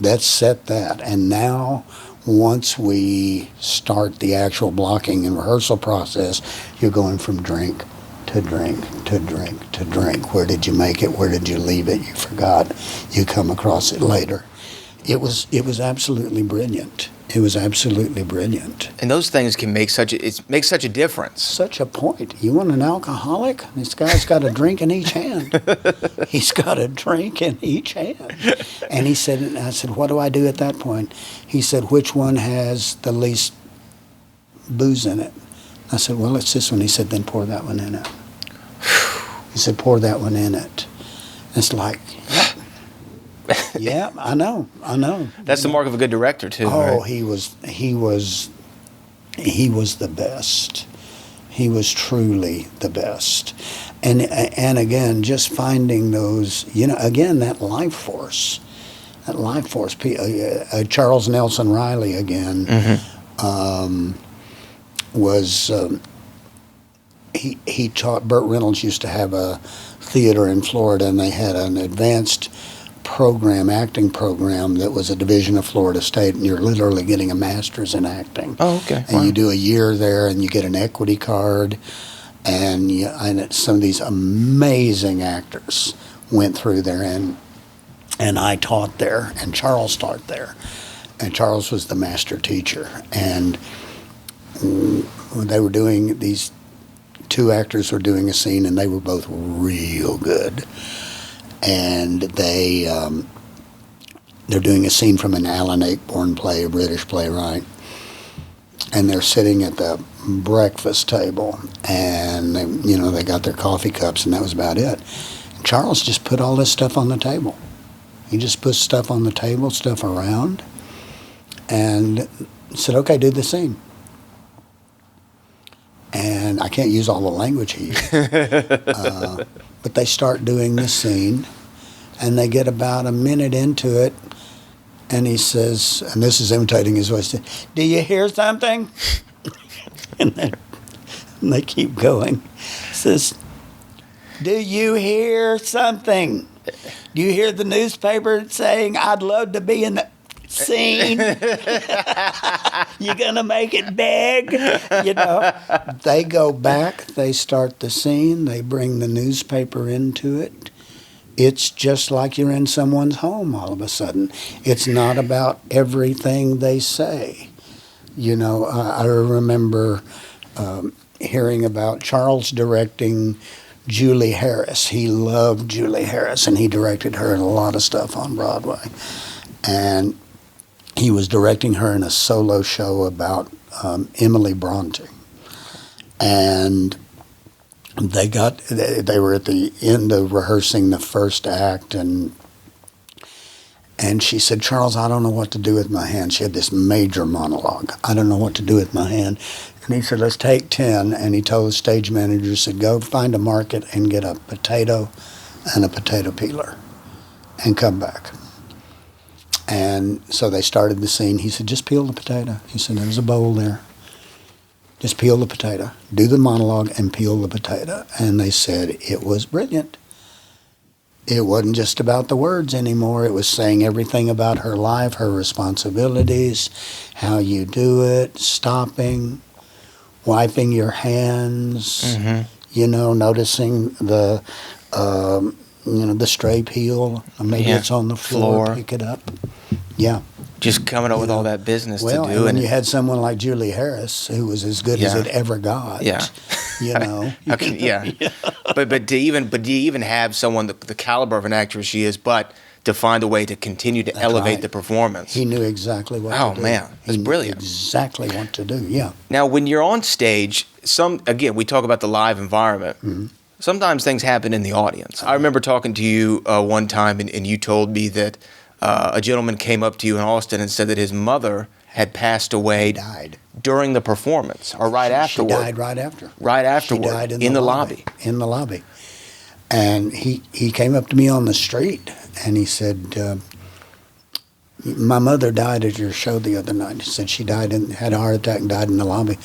And now, once we start the actual blocking and rehearsal process, you're going from drink to drink to drink to drink. Where did you make it? Where did you leave it? You forgot. You come across it later. It was absolutely brilliant. It was absolutely brilliant.
And those things can make such a difference.
Such a point. You want an alcoholic? This guy's got a drink in each hand. He's got a drink in each hand. And he said, and I said, what do I do at that point? He said, which one has the least booze in it? I said, well, it's this one. He said, then pour that one in it. He said, pour that one in it. It's like, yeah, I know.
That's the mark of a good director, too.
Oh,
right?
he was the best. He was truly the best. And again, just finding those, again, that life force. Charles Nelson Riley again, was, he taught, Burt Reynolds used to have a theater in Florida, and they had an advanced acting program that was a division of Florida State, and you're literally getting a master's in acting.
Oh, okay.
And you do a year there, and you get an equity card, and some of these amazing actors went through there, and I taught there, and Charles taught there, and Charles was the master teacher, and they were doing, these two actors were doing a scene, and they were both real good. And they're doing a scene from an Alan Ayckbourn play, a British playwright, and they're sitting at the breakfast table, and they got their coffee cups, and that was about it. And Charles just put all this stuff on the table. He just put stuff on the table, stuff around, and said, okay, do the scene. And I can't use all the language he used. But they start doing the scene, and they get about a minute into it, and he says, and this is imitating his voice, do you hear something? and they keep going. He says, do you hear something? Do you hear the newspaper saying, I'd love to be in the scene? You gonna make it big? They go back, they start the scene, they bring the newspaper into it. It's just like you're in someone's home all of a sudden. It's not about everything they say. I remember hearing about Charles directing Julie Harris. He loved Julie Harris, and he directed her in a lot of stuff on Broadway. And he was directing her in a solo show about Emily Bronte. And they were at the end of rehearsing the first act, and she said, Charles, I don't know what to do with my hand. She had this major monologue. I don't know what to do with my hand. And he said, let's take 10. And he told the stage manager, said, go find a market and get a potato and a potato peeler and come back. And so they started the scene. He said, just peel the potato. He said, there's a bowl there. Just peel the potato. Do the monologue and peel the potato. And they said it was brilliant. it wasn't just about the words anymore. It was saying everything about her life, her responsibilities, how you do it, stopping, wiping your hands, noticing the the stray peel. Maybe it's on the floor. Pick it up. Yeah.
Just coming up with all that business to do.
Well, and when you had someone like Julie Harris, who was as good as it ever got.
Yeah. But do you even have someone the caliber of an actress she is, but to find a way to continue to elevate the performance?
He knew exactly what to do.
Oh, man. That's brilliant.
Exactly what to do, yeah.
Now, when you're on stage, we talk about the live environment. Mm-hmm. Sometimes things happen in the audience. I remember talking to you one time, and you told me that a gentleman came up to you in Austin and said that his mother had passed away.
Died
during the performance, or afterward.
She died right after.
Right afterward.
She died
in the lobby.
In the lobby. And he came up to me on the street, and he said, my mother died at your show the other night. He said she had a heart attack and died in the lobby.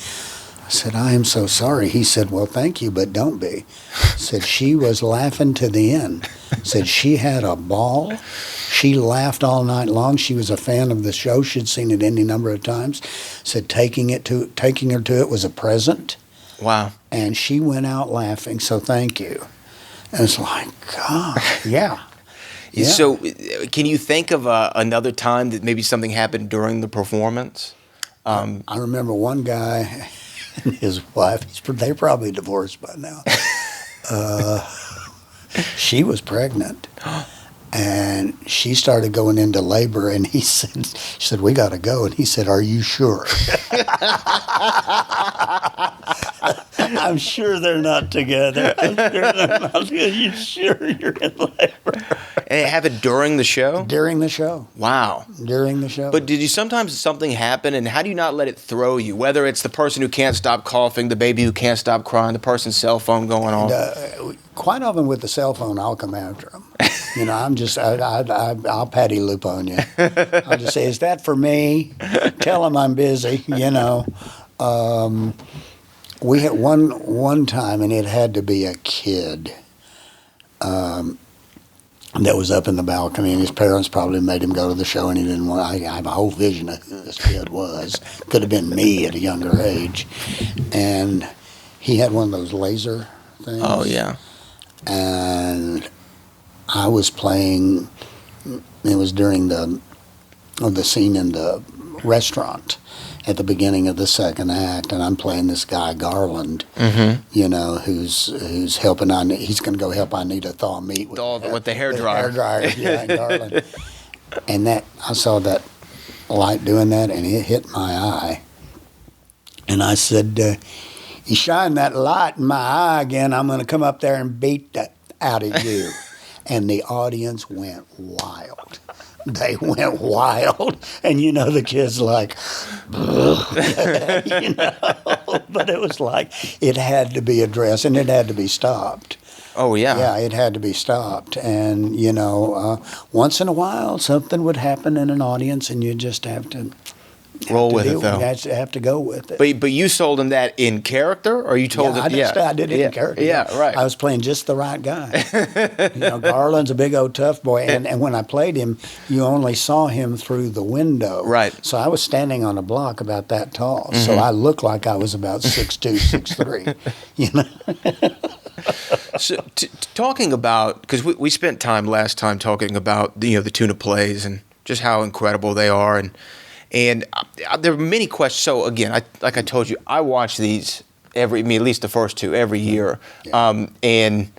I said, I am so sorry. He said, well, thank you, but don't be. Said she was laughing to the end. Said she had a ball. She laughed all night long. She was a fan of the show. She'd seen it any number of times. Said taking her to it was a present.
Wow.
And she went out laughing, so thank you. And it's like, God, yeah. Yeah.
So can you think of another time that maybe something happened during the performance?
I remember one guy and his wife, they're probably divorced by now. She was pregnant. And she started going into labor, and she said, we got to go. And he said, are you sure? I'm sure they're not together. Are you sure you're in labor?
And it happened during the show?
During the show.
Wow.
During the show.
But did you sometimes something happen, and how do you not let it throw you? Whether it's the person who can't stop coughing, the baby who can't stop crying, the person's cell phone going off.
Quite often with the cell phone, I'll come after them. I'll patty loop on you. I'll just say, is that for me? Tell them I'm busy, We had one time, and it had to be a kid that was up in the balcony, and his parents probably made him go to the show, and he didn't want. I have a whole vision of who this kid was. Could have been me at a younger age, and he had one of those laser things.
Oh yeah.
And I was playing. It was during the scene in the restaurant at the beginning of the second act, and I'm playing this guy Garland, who's helping. He's going to go help Anita thaw meat
with the hair dryer.
Yeah, Garland. And I saw that light doing that, and it hit my eye. And I said, "You shine that light in my eye again, I'm going to come up there and beat that out of you." And the audience went wild. They went wild, and the kid's like, but it was like it had to be addressed, and it had to be stopped.
Oh yeah,
yeah, it had to be stopped, and once in a while something would happen in an audience, and you just have to
roll with it, though.
You have to go with it.
But you sold him that in character, or you told him?
I did it in character.
Yeah, right.
I was playing just the right guy. Garland's a big old tough boy, and when I played him, you only saw him through the window.
Right.
So I was standing on a block about that tall, so I looked like I was about 6'2", 6'3".
So talking about, because we spent time last time talking about the Tuna plays and just how incredible they are, and there are many questions. So again, like I told you, I watch these at least the first two every year.
Yeah.
And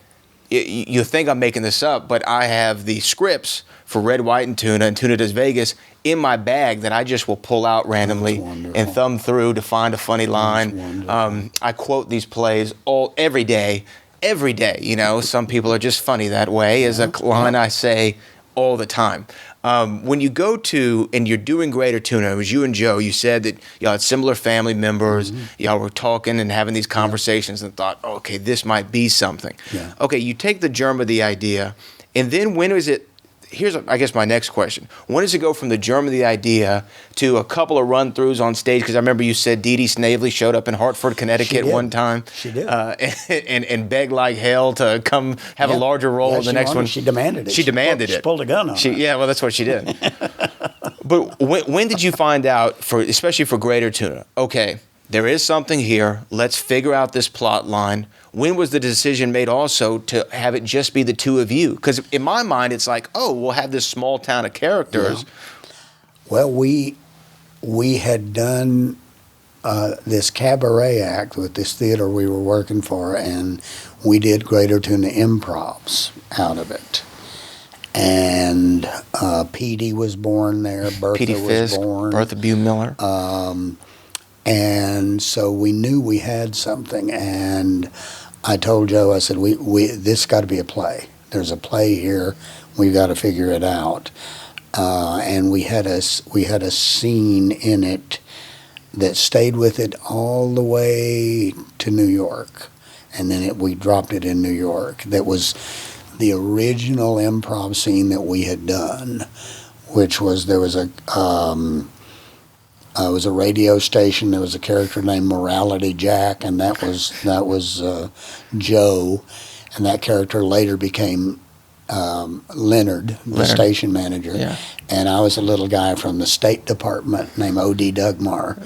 you think I'm making this up, but I have the scripts for Red, White, and Tuna Does Vegas in my bag that I just will pull out randomly and thumb through to find a funny line. I quote these plays every day. Some people are just funny that way, is a line I say all the time. When you go to, and you're doing Greater Tuna, it was you and Joe, you said that y'all had similar family members, y'all were talking and having these conversations and thought, okay, this might be something.
Yeah.
Okay, you take the germ of the idea, and then when is it, here's, I guess, my next question. When does it go from the germ of the idea to a couple of run-throughs on stage? Because I remember you said T.He Snavely showed up in Hartford, Connecticut one time.
She did.
And begged like hell to come have a larger role in the next one.
She demanded it.
She demanded it.
She pulled a gun on her.
Yeah, well, that's what she did. But when did you find out, especially for Greater Tuna, okay, there is something here, let's figure out this plot line. When was the decision made also to have it just be the two of you? Because in my mind, it's like, oh, we'll have this small town of characters.
Yeah. Well, we had done this cabaret act with this theater we were working for, and we did Greater Tuna improvs out of it. And T.He was born there. Bertha was born.
Bertha Bew Miller.
And so we knew we had something. And I told Joe, I said, this got to be a play. There's a play here. We've got to figure it out. And we had a scene in it that stayed with it all the way to New York. And then we dropped it in New York. That was the original improv scene that we had done, which was there was a radio station. There was a character named Morality Jack, and that was Joe, and that character later became Leonard, the station manager. Yeah. And I was a little guy from the State Department named O.D. Dugmar,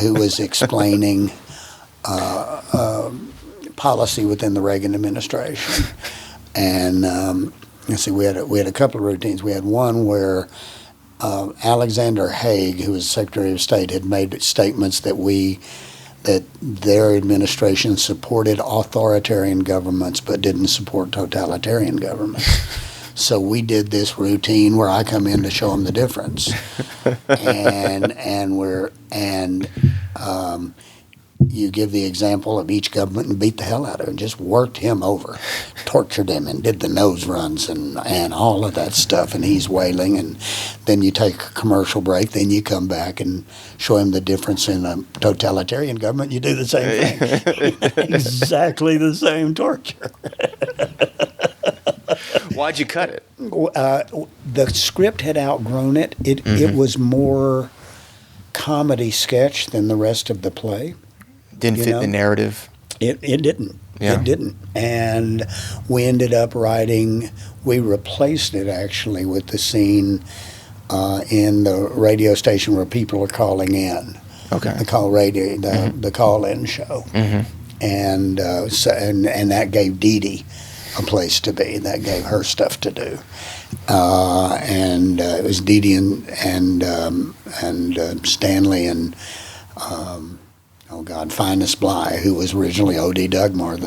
who was explaining policy within the Reagan administration. And let's see, we had a couple of routines. We had one where Alexander Haig, who was Secretary of State, had made statements that their administration supported authoritarian governments but didn't support totalitarian governments. So we did this routine where I come in to show them the difference, and you give the example of each government and beat the hell out of him, just worked him over, tortured him, and did the nose runs and all of that stuff, and he's wailing, and then you take a commercial break, then you come back and show him the difference in a totalitarian government, you do the same thing. Exactly the same torture.
Why'd you cut it?
The script had outgrown it. It was more comedy sketch than the rest of the play.
Didn't fit the narrative.
It didn't.
Yeah.
It didn't. And we ended up we replaced it actually with the scene in the radio station where people are calling in.
Okay.
The call-in show. Mm-hmm. And that gave T.He a place to be. That gave her stuff to do. And it was T.He and Stanley and Finest Bly, who was originally O.D. Dugmar.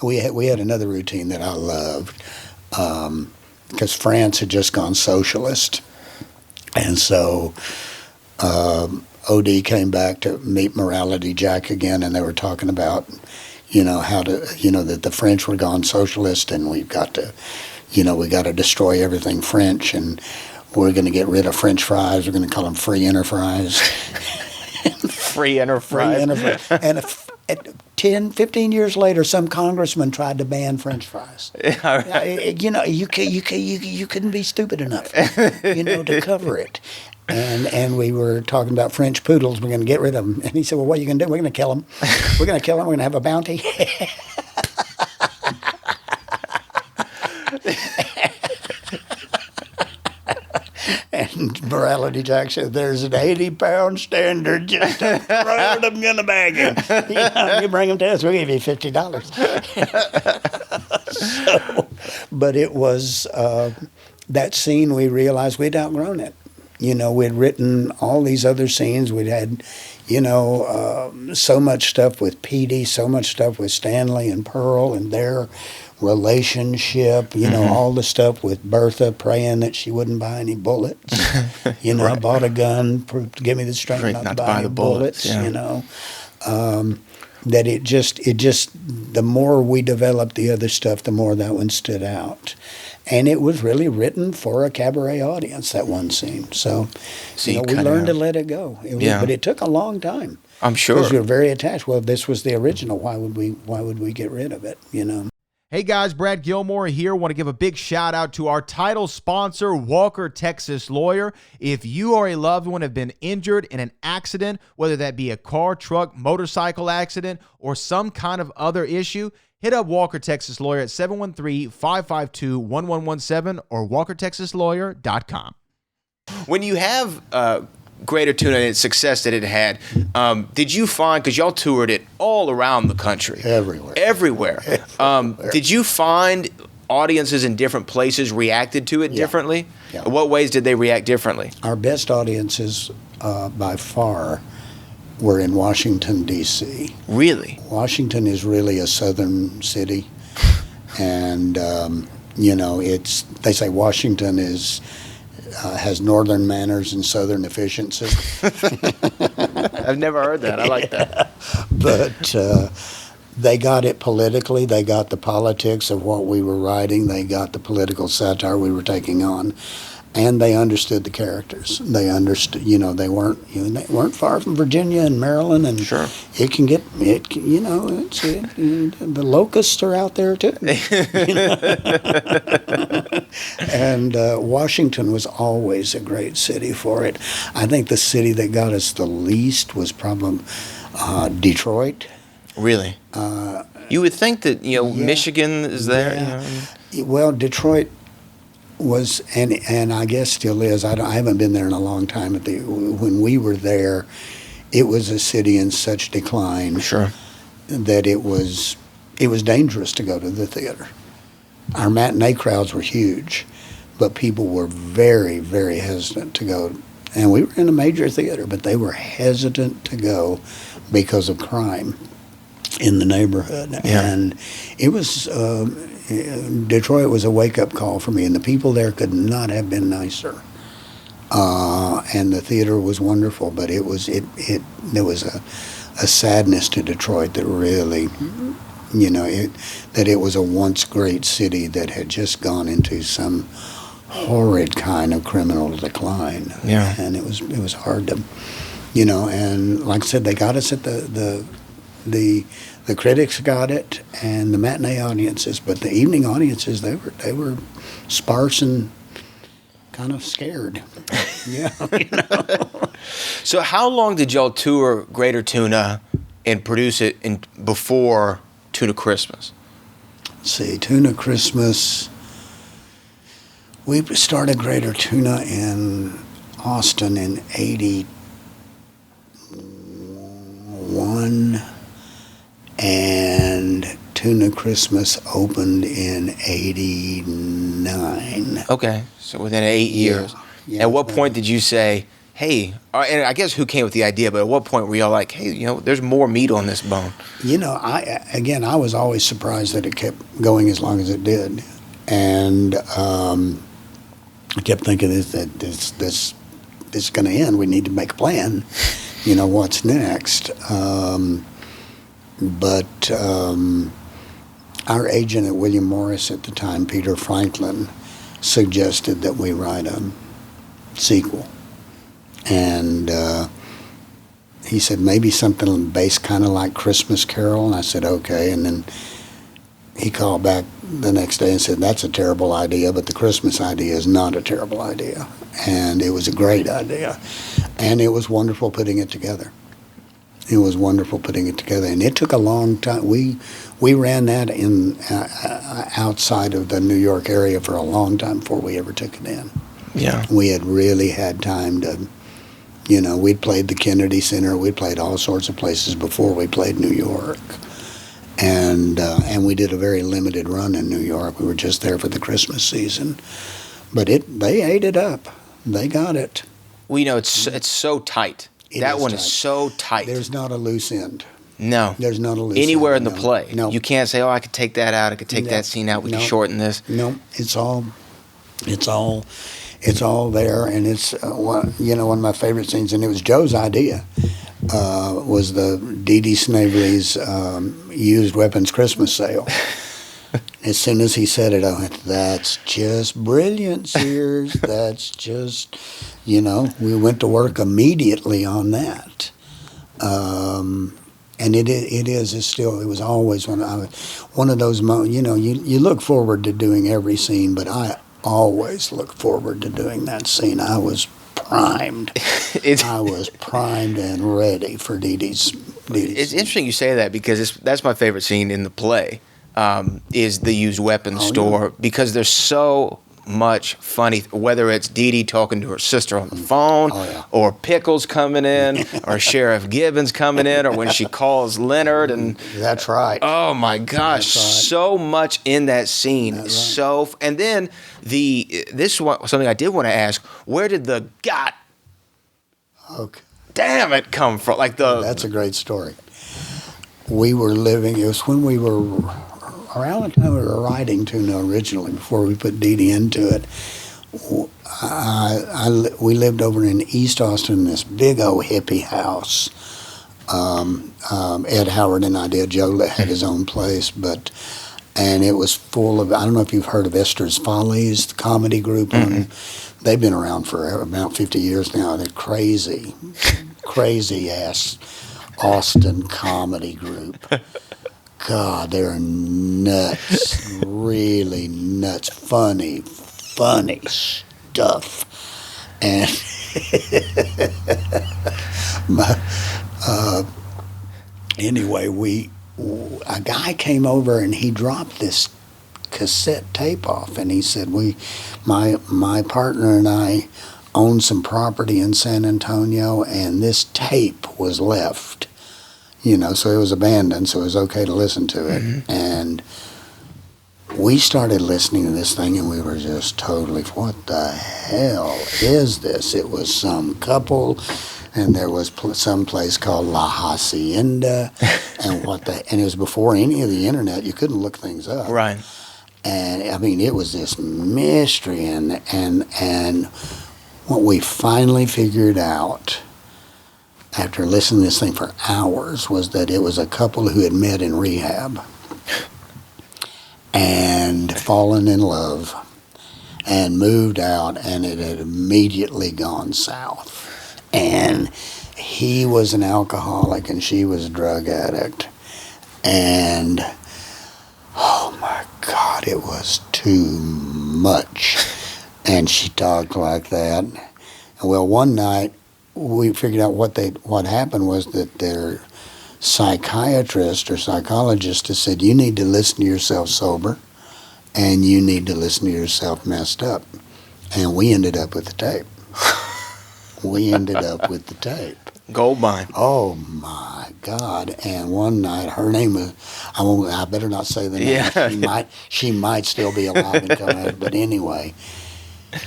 We had another routine that I loved because France had just gone socialist, and so O.D. came back to meet Morality Jack again, and they were talking about how to that the French were gone socialist, and we got to destroy everything French, and we're going to get rid of French fries. We're going to call them free enterprise.
Free enterprise.
And 15 years later, some congressman tried to ban French fries. You couldn't be stupid enough, to cover it. And we were talking about French poodles. We're going to get rid of them. And he said, well, what are you going to do? We're going to kill them. We're going to kill them. We're going to have a bounty. And Morality Jack said, there's an 80-pound standard. Just a road, I'm going to bag him. You bring him to us, we'll give you $50. But it was that scene, we realized we'd outgrown it. We'd written all these other scenes. We'd had, so much stuff with T.He, so much stuff with Stanley and Pearl and their relationship, all the stuff with Bertha praying that she wouldn't buy any bullets. Right. I bought a gun to give me the strength not to buy any bullets. Yeah. That it just the more we developed the other stuff, the more that one stood out. And it was really written for a cabaret audience, that one scene. So we learned to let it go. But it took a long time.
I'm sure.
Because we were very attached. Well, this was the original. Why would we get rid of it?
Hey guys, Brad Gilmore here. Want to give a big shout out to our title sponsor, Walker Texas Lawyer. If you or a loved one have been injured in an accident, whether that be a car, truck, motorcycle accident, or some kind of other issue, hit up Walker Texas Lawyer at 713-552-1117 or walkertexaslawyer.com.
When you have Greater Tuna and its success that it had, did you find, because y'all toured it all around the country? Everywhere. Did you find audiences in different places reacted to it differently?
Yeah.
In what ways did they react differently?
Our best audiences, by far, were in Washington, D.C.
Really?
Washington is really a southern city. And, they say Washington has northern manners and southern efficiency.
I've never heard that. I like that.
But they got it politically. They got the politics of what we were writing. They got the political satire we were taking on. And they understood the characters. They understood, they weren't far from Virginia and Maryland, and
sure.
The locusts are out there too. And Washington was always a great city for it. I think the city that got us the least was probably Detroit.
Really? You would think that Michigan is there.
Yeah. Well, Detroit was, and I guess still is. I haven't been there in a long time. When we were there, it was a city in such decline.
Sure.
That it was dangerous to go to the theater. Our matinee crowds were huge, but people were very, very hesitant to go. And we were in a major theater, but they were hesitant to go because of crime in the neighborhood.
Yeah.
And it was. Detroit was a wake-up call for me, and the people there could not have been nicer. And the theater was wonderful, but there was a sadness to Detroit that really, that it was a once great city that had just gone into some horrid kind of criminal decline.
Yeah.
And it was hard to, and like I said, they got us at the critics got it, and the matinee audiences, but the evening audiences, they were sparse and kind of scared. Yeah.
So how long did y'all tour Greater Tuna and produce it before Tuna Christmas?
Let's see, Tuna Christmas. We started Greater Tuna in Austin in '81. And Tuna Christmas opened in '89.
Okay, so within 8 years.
Yeah,
at what point did you say, hey, and I guess who came with the idea, but at what point were y'all like, hey, there's more meat on this bone?
I was always surprised that it kept going as long as it did. And I kept thinking that this is going to end. We need to make a plan. What's next? But our agent at William Morris at the time, Peter Franklin, suggested that we write a sequel. And he said, maybe something based kind of like Christmas Carol. And I said, okay. And then he called back the next day and said, that's a terrible idea, but the Christmas idea is not a terrible idea. And it was a great idea. And it was wonderful putting it together. It was wonderful putting it together, and it took a long time. We ran that in outside of the New York area for a long time before we ever took it in.
Yeah, we
had really had time to, we'd played the Kennedy Center, we'd played all sorts of places before we played New York, and we did a very limited run in New York. We were just there for the Christmas season, but they ate it up. They got it.
Well, it's so tight. That one is so tight.
There's not a loose end.
No.
There's not a loose
anywhere
end.
in the play.
No.
You can't say, I could take that out. I could take that scene out. We can shorten this.
No. It's all there. And it's, one of my favorite scenes, and it was Joe's idea, was the D.D. Snavely's used weapons Christmas sale. As soon as he said it, I went, that's just brilliant, Sears. That's just, we went to work immediately on that. And it was always one of those moments, you look forward to doing every scene, but I always look forward to doing that scene. I was primed. I was primed and ready for Dee Dee's.
It's interesting you say that because that's my favorite scene in the play, is the used weapons store, because there's so much funny, whether it's Dee Dee talking to her sister on the phone, or Pickles coming in, or Sheriff Gibbons coming in, or when she calls Leonard. And
that's right.
Oh my gosh, so much in that scene.
That's
so, and then this is something I did want to ask: where did the damn it come from?
That's a great story. We were living. It was when we were around the time we were writing Tuna originally, before we put Dee Dee into it. We lived over in East Austin, this big old hippie house. Ed Howard and I did. Joe had his own place, and it was full of, I don't know if you've heard of Esther's Follies, the comedy group. They've been around for about 50 years now. They're crazy ass Austin comedy group. God, they're nuts, really nuts, funny stuff. And anyway, a guy came over and he dropped this cassette tape off, and he said, my partner and I own some property in San Antonio, and this tape was left. So it was abandoned, so it was okay to listen to it. And we started listening to this thing, and we were just totally, what the hell is this? It was some couple, and there was some place called La Hacienda, and it was before any of the internet. You couldn't look things up.
Right.
And, I mean, it was this mystery, and what we finally figured out after listening to this thing for hours was that it was a couple who had met in rehab and fallen in love and moved out, and it had immediately gone south. And he was an alcoholic and she was a drug addict. And, oh my God, it was too much. And she talked like that. Well, one night, we figured out what happened was that their psychiatrist or psychologist has said, you need to listen to yourself sober, and you need to listen to yourself messed up. And we ended up with the tape.
Gold mine.
Oh my God. And one night, her name was, I better not say the name. Yeah. She might still be alive and come out, but anyway,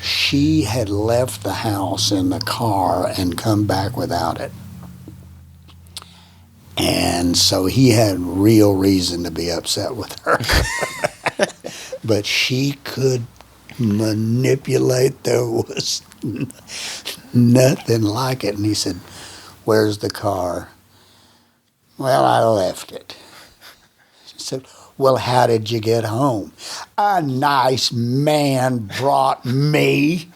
she had left the house in the car and come back without it. And so he had real reason to be upset with her. But she could manipulate. There was nothing like it. And he said, where's the car? Well, I left it. She said, well, how did you get home? A nice man brought me.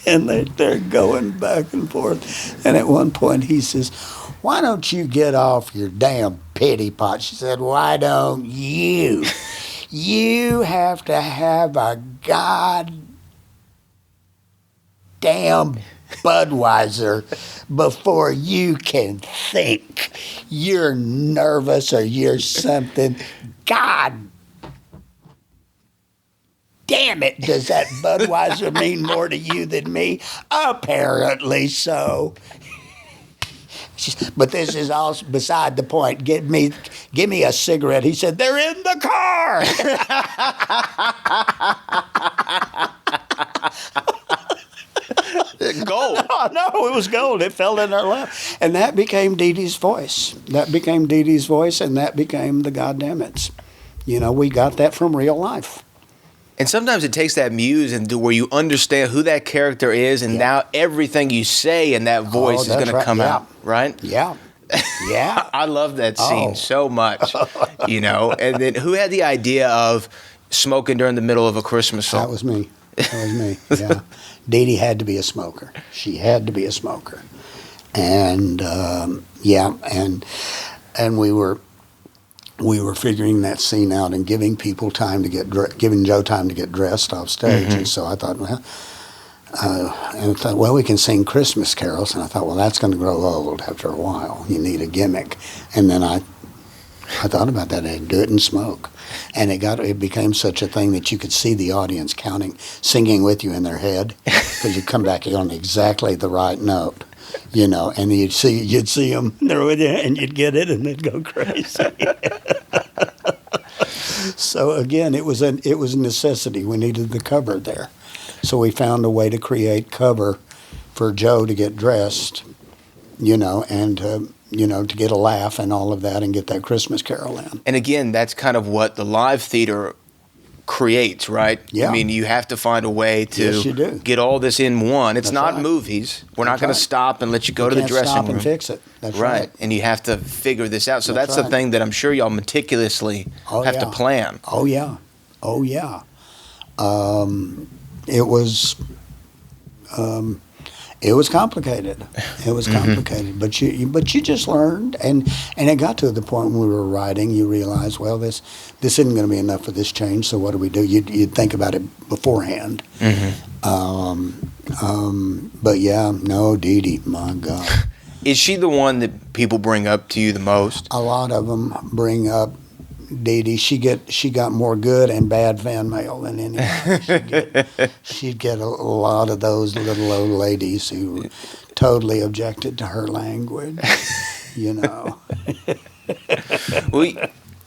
And they're going back and forth. And at one point he says, why don't you get off your damn pity pot? She said, why don't you? You have to have a goddamn Budweiser before you can think. You're nervous or you're something. God damn it, does that Budweiser mean more to you than me? Apparently so. But this is all beside the point. Give me a cigarette. He said, they're in the car.
Gold.
No, it was gold. It fell in her lap. And that became Dee Dee's voice. And that became the Goddammits. We got that from real life.
And sometimes it takes that muse and where you understand who that character is, and now everything you say in that voice is going to come out, right?
Yeah. Yeah.
I love that scene so much, And then who had the idea of smoking during the middle of a Christmas song?
That was me. Yeah. Dee Dee had to be a smoker. She had to be a smoker. And and we were figuring that scene out and giving people time to giving Joe time to get dressed off stage. And so I thought, we can sing Christmas carols. And I thought, well, that's going to grow old after a while. You need a gimmick. And then I thought about that. I'd do it in smoke. And it became such a thing that you could see the audience singing with you in their head, because you'd come back on exactly the right note, and you'd see them there with you, and you'd get it, and they'd go crazy. So again, it was a necessity. We needed the cover there, so we found a way to create cover for Joe to get dressed, and to get a laugh and all of that, and get that Christmas carol in.
And again, that's kind of what the live theater creates, right?
Yeah.
I mean, you have to find a way to get all this in one. It's not movies. We're not going to stop and let you go to the dressing room.
Stop and fix it. That's
right. And you have to figure this out. So that's the thing that I'm sure y'all meticulously have to plan.
Oh, yeah. Oh, yeah. It was complicated. It was complicated, but you just learned, and it got to the point when we were writing, you realized, well, this isn't going to be enough for this change. So what do we do? You'd think about it beforehand. But yeah, no, Dee Dee, my God.
Is she the one that people bring up to you the most?
A lot of them bring up Dee Dee. She got more good and bad fan mail than anyone. She'd get a lot of those little old ladies who totally objected to her language. Well,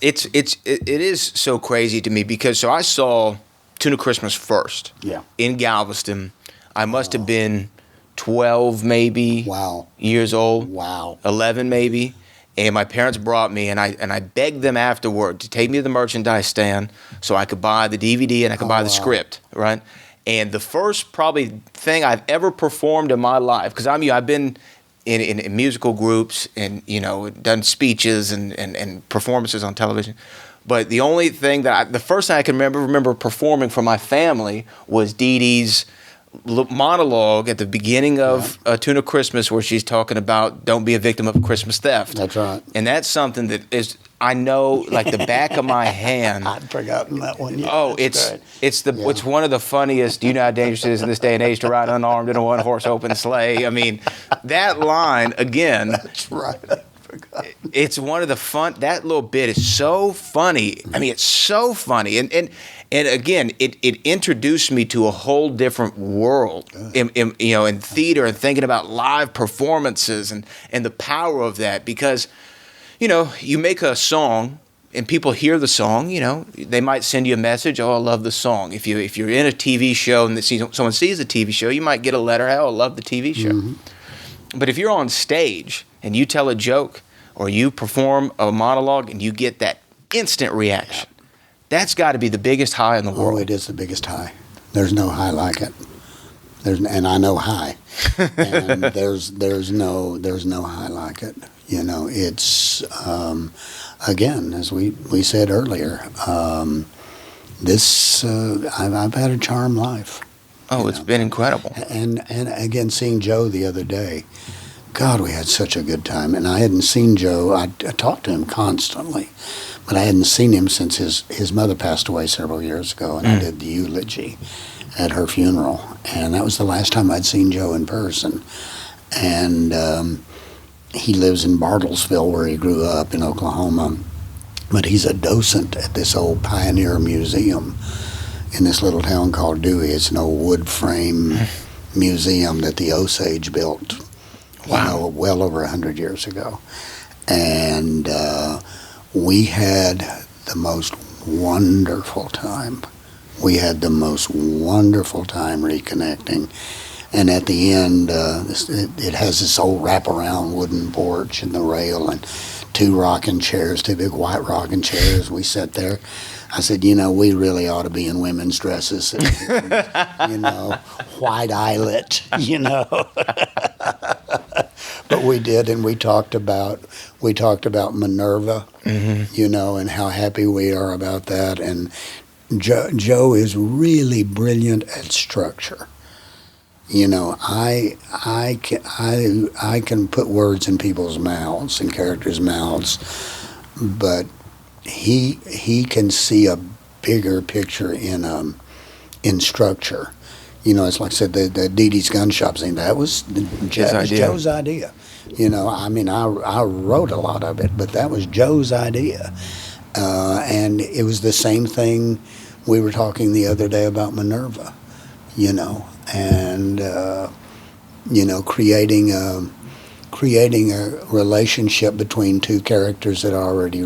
it is so crazy to me, because I saw Tuna Christmas first.
Yeah.
In Galveston. I must have been 12 maybe.
Wow.
Years old.
Wow.
11 maybe. And my parents brought me, and I begged them afterward to take me to the merchandise stand so I could buy the DVD and I could buy the script, right? And the first probably thing I've ever performed in my life, because I've been in musical groups and, done speeches and performances on television. But the only thing the first thing I can remember performing for my family was Dee Dee's monologue at the beginning of Tuna Christmas, where she's talking about don't be a victim of Christmas theft.
That's right.
And that's something that is, I know, like the back of my hand.
I'd forgotten that one. Yeah,
oh, it's one of the funniest. Do you know how dangerous it is in this day and age to ride unarmed in a one-horse open sleigh? I mean, that line again.
That's right.
It's one of the fun. That little bit is so funny. I mean, it's so funny, and again, it introduced me to a whole different world in theater, and thinking about live performances and the power of that. Because you make a song and people hear the song. They might send you a message. Oh, I love the song. If you're in a TV show and someone sees the TV show, you might get a letter. Oh, I love the TV show. But if you're on stage and you tell a joke or you perform a monologue and you get that instant reaction, that's got to be the biggest high in the world.
Oh, it is the biggest high. There's no high like it. And I know high. And there's no high like it. It's again, as we said earlier, I've had a charmed life.
Oh, it's been incredible.
And again, seeing Joe the other day, God, we had such a good time. And I hadn't seen Joe. I talked to him constantly, but I hadn't seen him since his mother passed away several years ago, and I did the eulogy at her funeral. And that was the last time I'd seen Joe in person. And he lives in Bartlesville, where he grew up in Oklahoma. But he's a docent at this old Pioneer Museum in this little town called Dewey. It's an old wood frame museum that the Osage built, well over 100 years ago. And we had the most wonderful time. We had the most wonderful time reconnecting. And at the end, it has this old wraparound wooden porch and the rail and two big white rocking chairs. We sat there. I said, we really ought to be in women's dresses, white eyelet, But we did, and we talked about Minerva, and how happy we are about that. And Joe is really brilliant at structure. You know, I can put words in people's mouths and characters' mouths, but he can see a bigger picture in structure. You know, it's like I said, the Dee Dee's gun shop scene. That was Joe's idea. You know, I mean, I wrote a lot of it, but that was Joe's idea, and it was the same thing. We were talking the other day about Minerva. You know, and you know, creating a relationship between two characters that already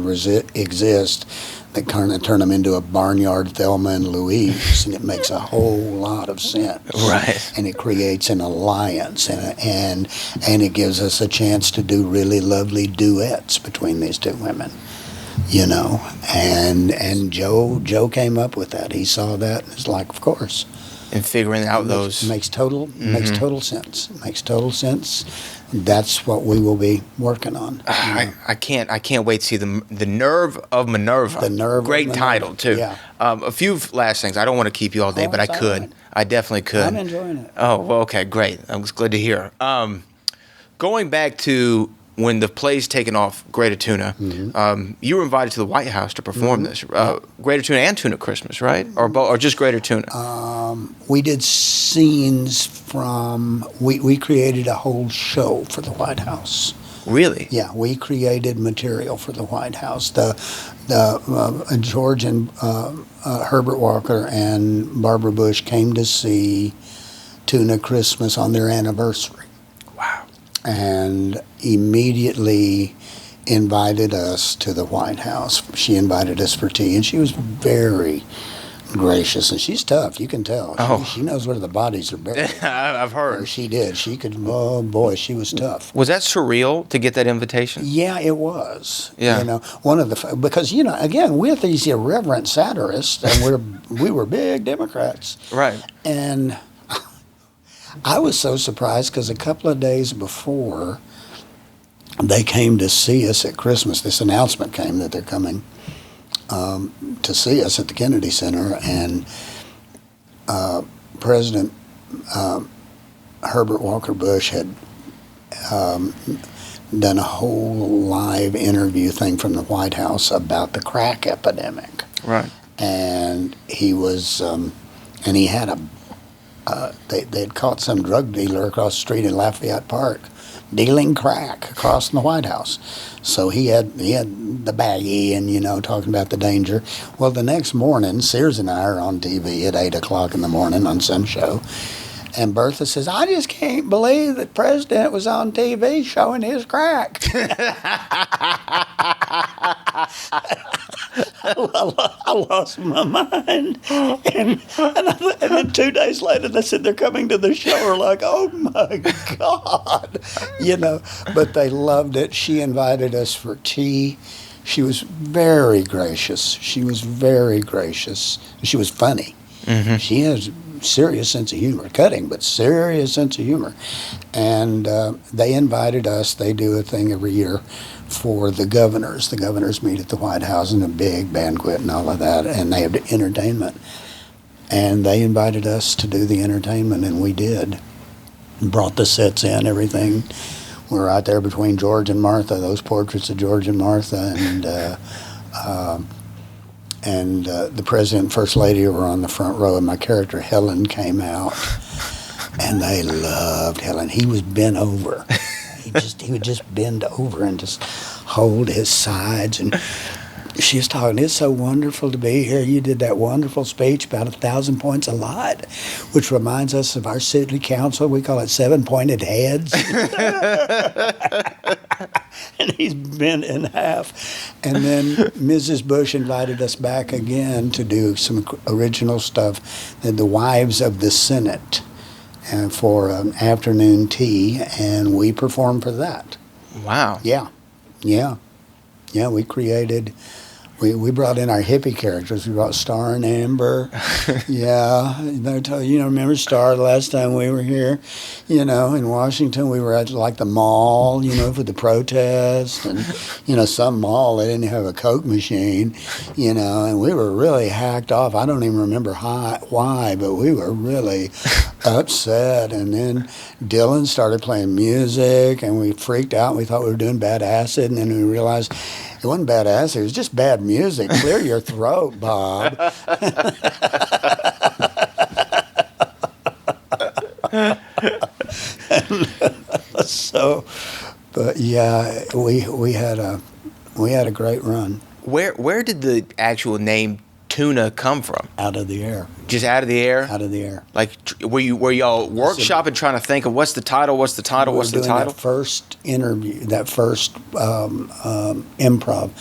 exist, that kind of turn them into a barnyard Thelma and Louise, and it makes a whole lot of sense.
Right.
And it creates an alliance, and it gives us a chance to do really lovely duets between these two women. You know, and Joe came up with that. He saw that, and it's like, of course.
And figuring out those
makes total sense. Makes total sense. That's what we will be working on.
I can't wait to see the Nerve of Minerva.
The Nerve.
Great
of Minerva.
title too.
Yeah.
A few last things. I don't want to keep you all day, but I could.
Right.
I definitely could.
I'm enjoying it.
Oh well, okay, great. I was glad to hear. Going back to when the play's taken off, Greater Tuna, you were invited to the White House to perform this. Greater Tuna and Tuna Christmas, right? Or just Greater Tuna?
We did scenes from. We created a whole show for the White House.
Really?
Yeah, we created material for the White House. George and Herbert Walker and Barbara Bush came to see Tuna Christmas on their anniversary.
Wow.
And immediately invited us to the White House. She invited us for tea, and she was very gracious, and she's tough. You can tell. She knows where the bodies are buried.
I've heard.
She did. She could. Oh boy, she was tough.
Was that surreal to get that invitation?
Yeah, it was.
Yeah.
You know, one of the because you know, again, we're these irreverent satirists, and we were big Democrats.
Right.
And I was so surprised because a couple of days before they came to see us at Christmas, this announcement came that they're coming to see us at the Kennedy Center, and President Herbert Walker Bush had done a whole live interview thing from the White House about the crack epidemic.
Right.
And he was, and he had they'd caught some drug dealer across the street in Lafayette Park dealing crack across from the White House. So he had the baggie and, you know, talking about the danger. Well, the next morning, Sears and I are on TV at 8 o'clock in the morning on some show. And Bertha says, I just can't believe that President was on TV showing his crack. I lost my mind. And then 2 days later, they said they're coming to the show. We're like, oh, my God. You know, but they loved it. She invited us for tea. She was very gracious. She was funny. Mm-hmm. She has serious sense of humor, cutting, but serious sense of humor. And they invited us. They do a thing every year for the governors. The governors meet at the White House in a big banquet and all of that, and they have entertainment. And they invited us to do the entertainment, and we did. Brought the sets in, everything. We were out there between George and Martha, those portraits of George and Martha, and the president and first lady were on the front row, and my character Helen came out, and they loved Helen. He was bent over. He would just bend over and just hold his sides, and she was talking, it's so wonderful to be here. You did that wonderful speech about 1,000 points a lot, which reminds us of our city council. We call it 7-pointed heads. And he's bent in half. And then Mrs. Bush invited us back again to do some original stuff, the wives of the Senate, for afternoon tea, and we performed for that.
Wow.
Yeah, we created We brought in our hippie characters. We brought Star and Amber. Yeah. Remember Star the last time we were here? In Washington, we were at like the mall, for the protest. And, some mall, they didn't have a Coke machine, and we were really hacked off. I don't even remember why, but we were really upset. And then Dylan started playing music, and we freaked out. We thought we were doing Bad Acid, and then we realized it wasn't bad acid. It was just bad music. Clear your throat, Bob. But yeah, we had a great run.
Where did the actual name Tuna come from?
Out of the air.
Just out of the air?
Out of the air.
Like, were y'all workshopping, trying to think of what's the title?
That first interview, that first improv,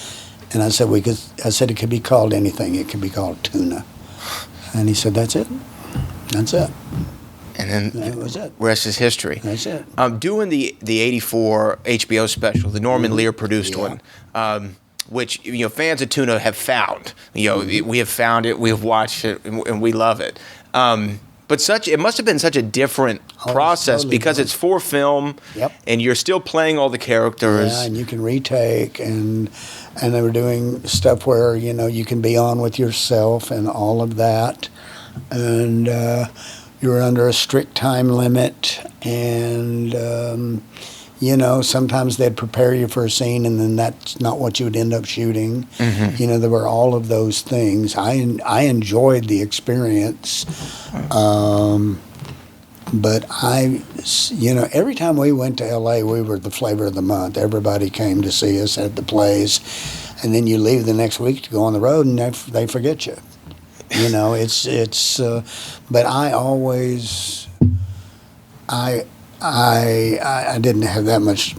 and I said it could be called anything. It could be called Tuna, and he said, "That's it. That's it."
And then
that was it.
Rest is history.
That's it.
Doing the '84 HBO special, the Norman Lear produced one. Which fans of Tuna have found. We have found it, we have watched it, and we love it. But it must have been such a different process totally because it's for film, and you're still playing all the characters.
Yeah, and you can retake, and they were doing stuff where you can be on with yourself and all of that, and you're under a strict time limit, and. Sometimes they'd prepare you for a scene, and then that's not what you would end up shooting. Mm-hmm. There were all of those things. I enjoyed the experience, but every time we went to L.A., we were the flavor of the month. Everybody came to see us at the plays, and then you leave the next week to go on the road, and they forget you. But I always, I didn't have that much,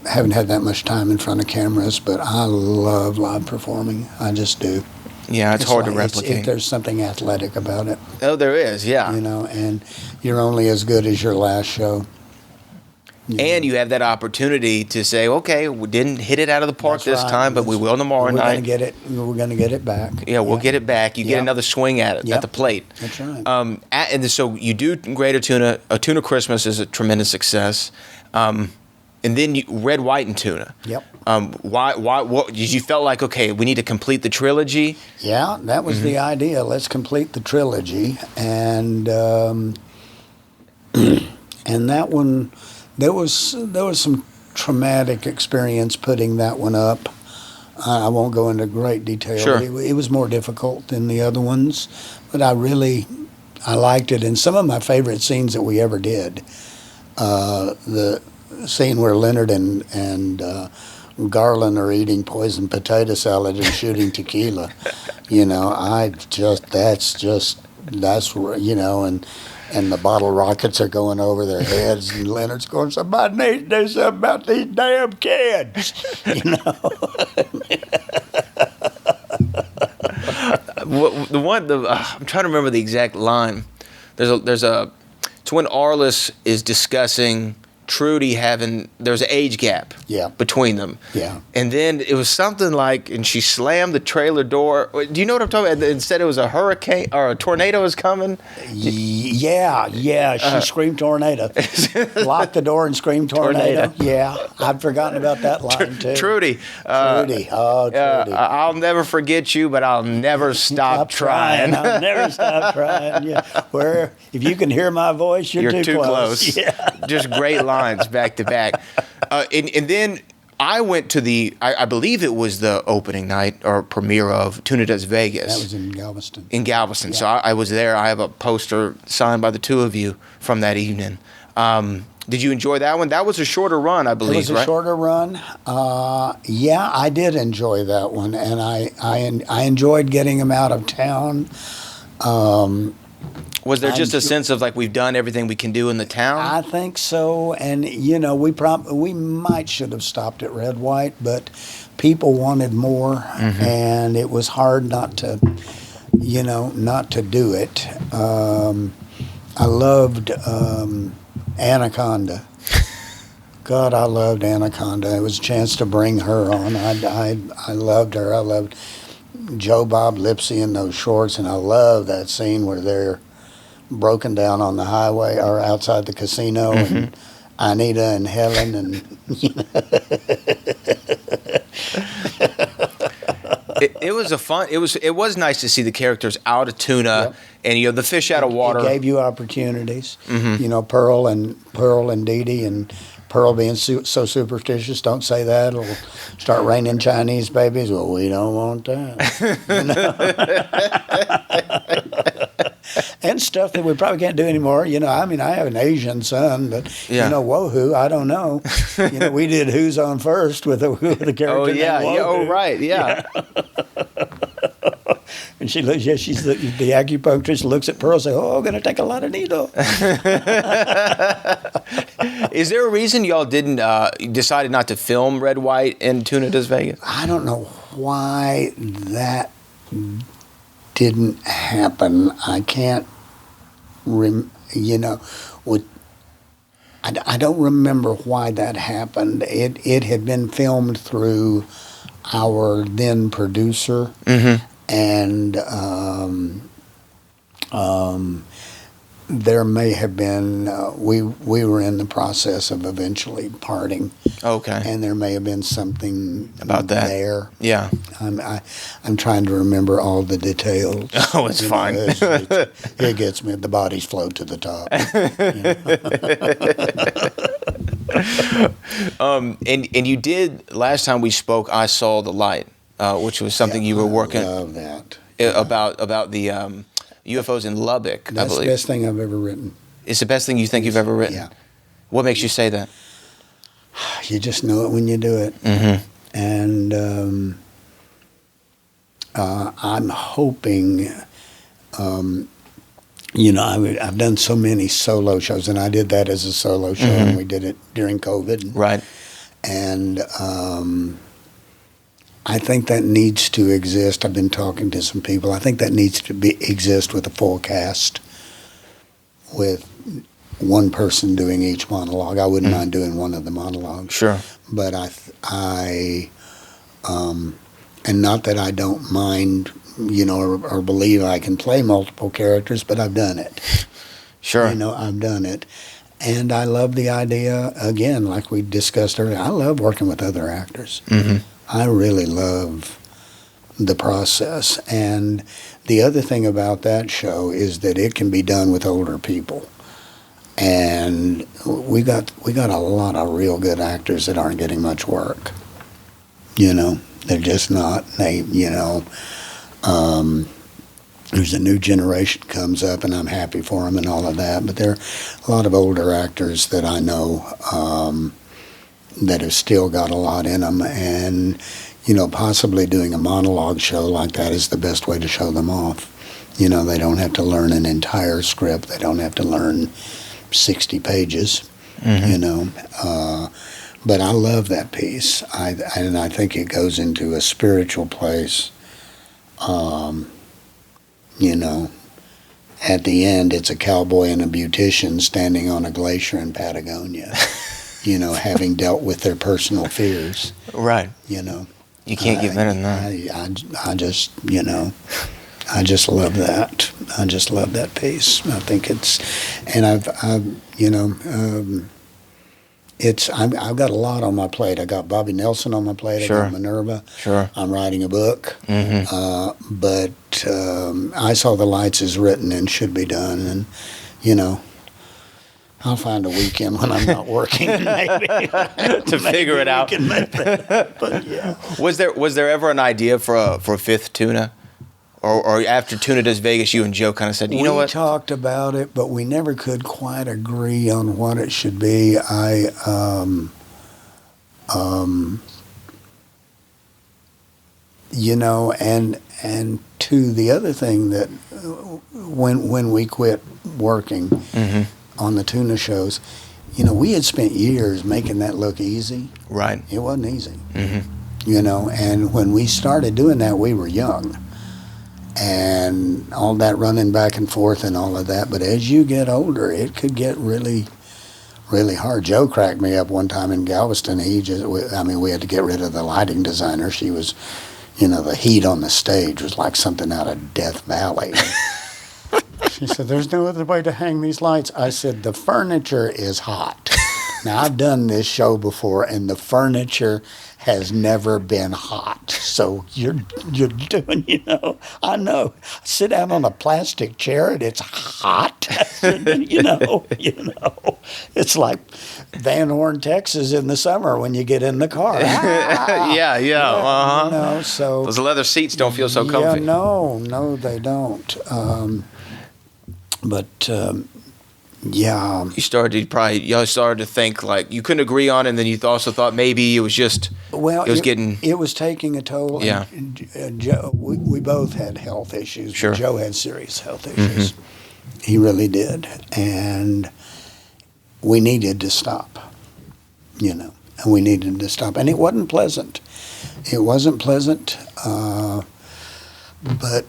haven't had that much time in front of cameras, but I love live performing. I just do.
Yeah, it's hard to replicate.
There's something athletic about it.
Oh, there is, yeah.
And you're only as good as your last show.
And you have that opportunity to say, okay, we didn't hit it out of the park this time, but we will tomorrow night.
We're going to get it back.
Yeah, we'll get it back. You get another swing at it, at the plate.
That's right.
And so you do Greater Tuna. Tuna Christmas is a tremendous success. And then Red, White, and Tuna.
Yep.
Why? What did you felt like? Okay, we need to complete the trilogy.
Yeah, that was the idea. Let's complete the trilogy, and that one. There was some traumatic experience putting that one up. I won't go into great detail.
Sure.
It was more difficult than the other ones, but I liked it. And some of my favorite scenes that we ever did, the scene where Leonard and Garland are eating poisoned potato salad and shooting tequila. And the bottle rockets are going over their heads, and Leonard's going, somebody needs to do something about these damn kids,
I'm trying to remember the exact line. It's when Arliss is discussing Trudy there's an age gap between them.
Yeah.
And then it was something like, and she slammed the trailer door. Do you know what I'm talking about? Instead it was a hurricane or a tornado was coming.
Yeah. She screamed tornado. Locked the door and screamed tornado. Yeah. I'd forgotten about that line too.
Trudy.
Trudy.
I'll never forget you, but I'll never stop trying.
I'll never stop trying. Yeah. Where if you can hear my voice, you're too close. Yeah.
Just great lines back to back. And then I went to I believe it was the opening night or premiere of Tuna Does Vegas.
That was in Galveston.
Yeah. So I was there. I have a poster signed by the two of you from that evening. Did you enjoy that one? That was a shorter run, I believe, right?
It was a shorter run. Yeah, I did enjoy that one, and I enjoyed getting him out of town.
Was there just a sense of like we've done everything we can do in the town?
I think so, and we might should have stopped at Red White, but people wanted more, and it was hard not to do it. I loved Anaconda. God, I loved Anaconda. It was a chance to bring her on. I loved her. I loved Joe Bob Lipsy in those shorts, and I love that scene where they're broken down on the highway or outside the casino, and Anita and Helen, and
it was a fun. It was nice to see the characters out of tuna, and the fish out of water.
It gave you opportunities. Pearl and Dee Dee, and Pearl being so superstitious. Don't say that; it'll start raining Chinese babies. Well, we don't want that. And stuff that we probably can't do anymore. I have an Asian son, but woohoo, I don't know. We did Who's On First with the character.
Oh yeah,
named
yeah. Oh
Woohoo.
right, yeah.
And she looks. Yeah, she's the acupuncturist. Looks at Pearl, and says, "Oh, I'm gonna take a lot of needle."
Is there a reason y'all didn't decided not to film Red, White, and Tuna Does Vegas?
I don't know why that didn't happen. I can't. I don't remember why that happened. It had been filmed through our then producer, and there may have been we were in the process of eventually parting.
Okay.
And there may have been something
about that
there.
Yeah.
I'm trying to remember all the details.
Oh, it's fine.
It gets me. The bodies float to the top.
And you did last time we spoke. I Saw the Light, which was something you were working.
I love that.
About the UFOs in Lubbock.
That's
I believe
the best thing I've ever written.
It's the best thing you think you've ever written.
Yeah.
What makes you say that?
You just know it when you do it. And I'm hoping. I've done so many solo shows, and I did that as a solo show, and we did it during COVID.
Right.
And I think that needs to exist. I've been talking to some people. I think that needs to exist with a full cast, with one person doing each monologue. I wouldn't mind doing one of the monologues.
Sure.
But and not that I don't mind, or believe I can play multiple characters, but I've done it.
Sure.
I've done it. And I love the idea, again, like we discussed earlier, I love working with other actors. I really love the process. And the other thing about that show is that it can be done with older people. And we got a lot of real good actors that aren't getting much work. They're just not. There's a new generation comes up, and I'm happy for them and all of that. But there are a lot of older actors that I know that have still got a lot in them, and possibly doing a monologue show like that is the best way to show them off. They don't have to learn an entire script. They don't have to learn 60 pages. But I love that piece. And I think it goes into a spiritual place. At the end, it's a cowboy and a beautician standing on a glacier in Patagonia, having dealt with their personal fears.
Right.
You
can't get better than that.
I just love that. I just love that piece. I think it's, and I've got a lot on my plate. I got Bobby Nelson on my plate.
Sure.
I got Minerva.
Sure.
I'm writing a book. But I Saw the Lights is written and should be done. And, I'll find a weekend when I'm not working maybe
to figure it out.
But yeah.
Was there ever an idea for a fifth Tuna? Or after Tuna Does Vegas, you and Joe kind of said, you know what?
We talked about it, but we never could quite agree on what it should be. And to the other thing that when we quit working on the tuna shows, we had spent years making that look easy.
Right.
It wasn't easy. And when we started doing that, we were young. And all that running back and forth and all of that. But as you get older, it could get really, really hard. Joe cracked me up one time in Galveston. We had to get rid of the lighting designer. She was the heat on the stage was like something out of Death Valley. She said, there's no other way to hang these lights. I said, the furniture is hot. Now, I've done this show before, and the furniture has never been hot. So you're doing, I know. Sit down on a plastic chair, and it's hot. It's like Van Horn, Texas in the summer when you get in the car.
Yeah. Uh-huh.
So
those leather seats don't feel so comfy.
Yeah, no, they don't. Yeah.
Y'all started to think like you couldn't agree on it, and then you also thought maybe it was just, it
was taking a toll.
Yeah.
And Joe, we both had health issues.
Sure.
Joe had serious health issues. He really did. And we needed to stop, and we needed to stop. And it wasn't pleasant. But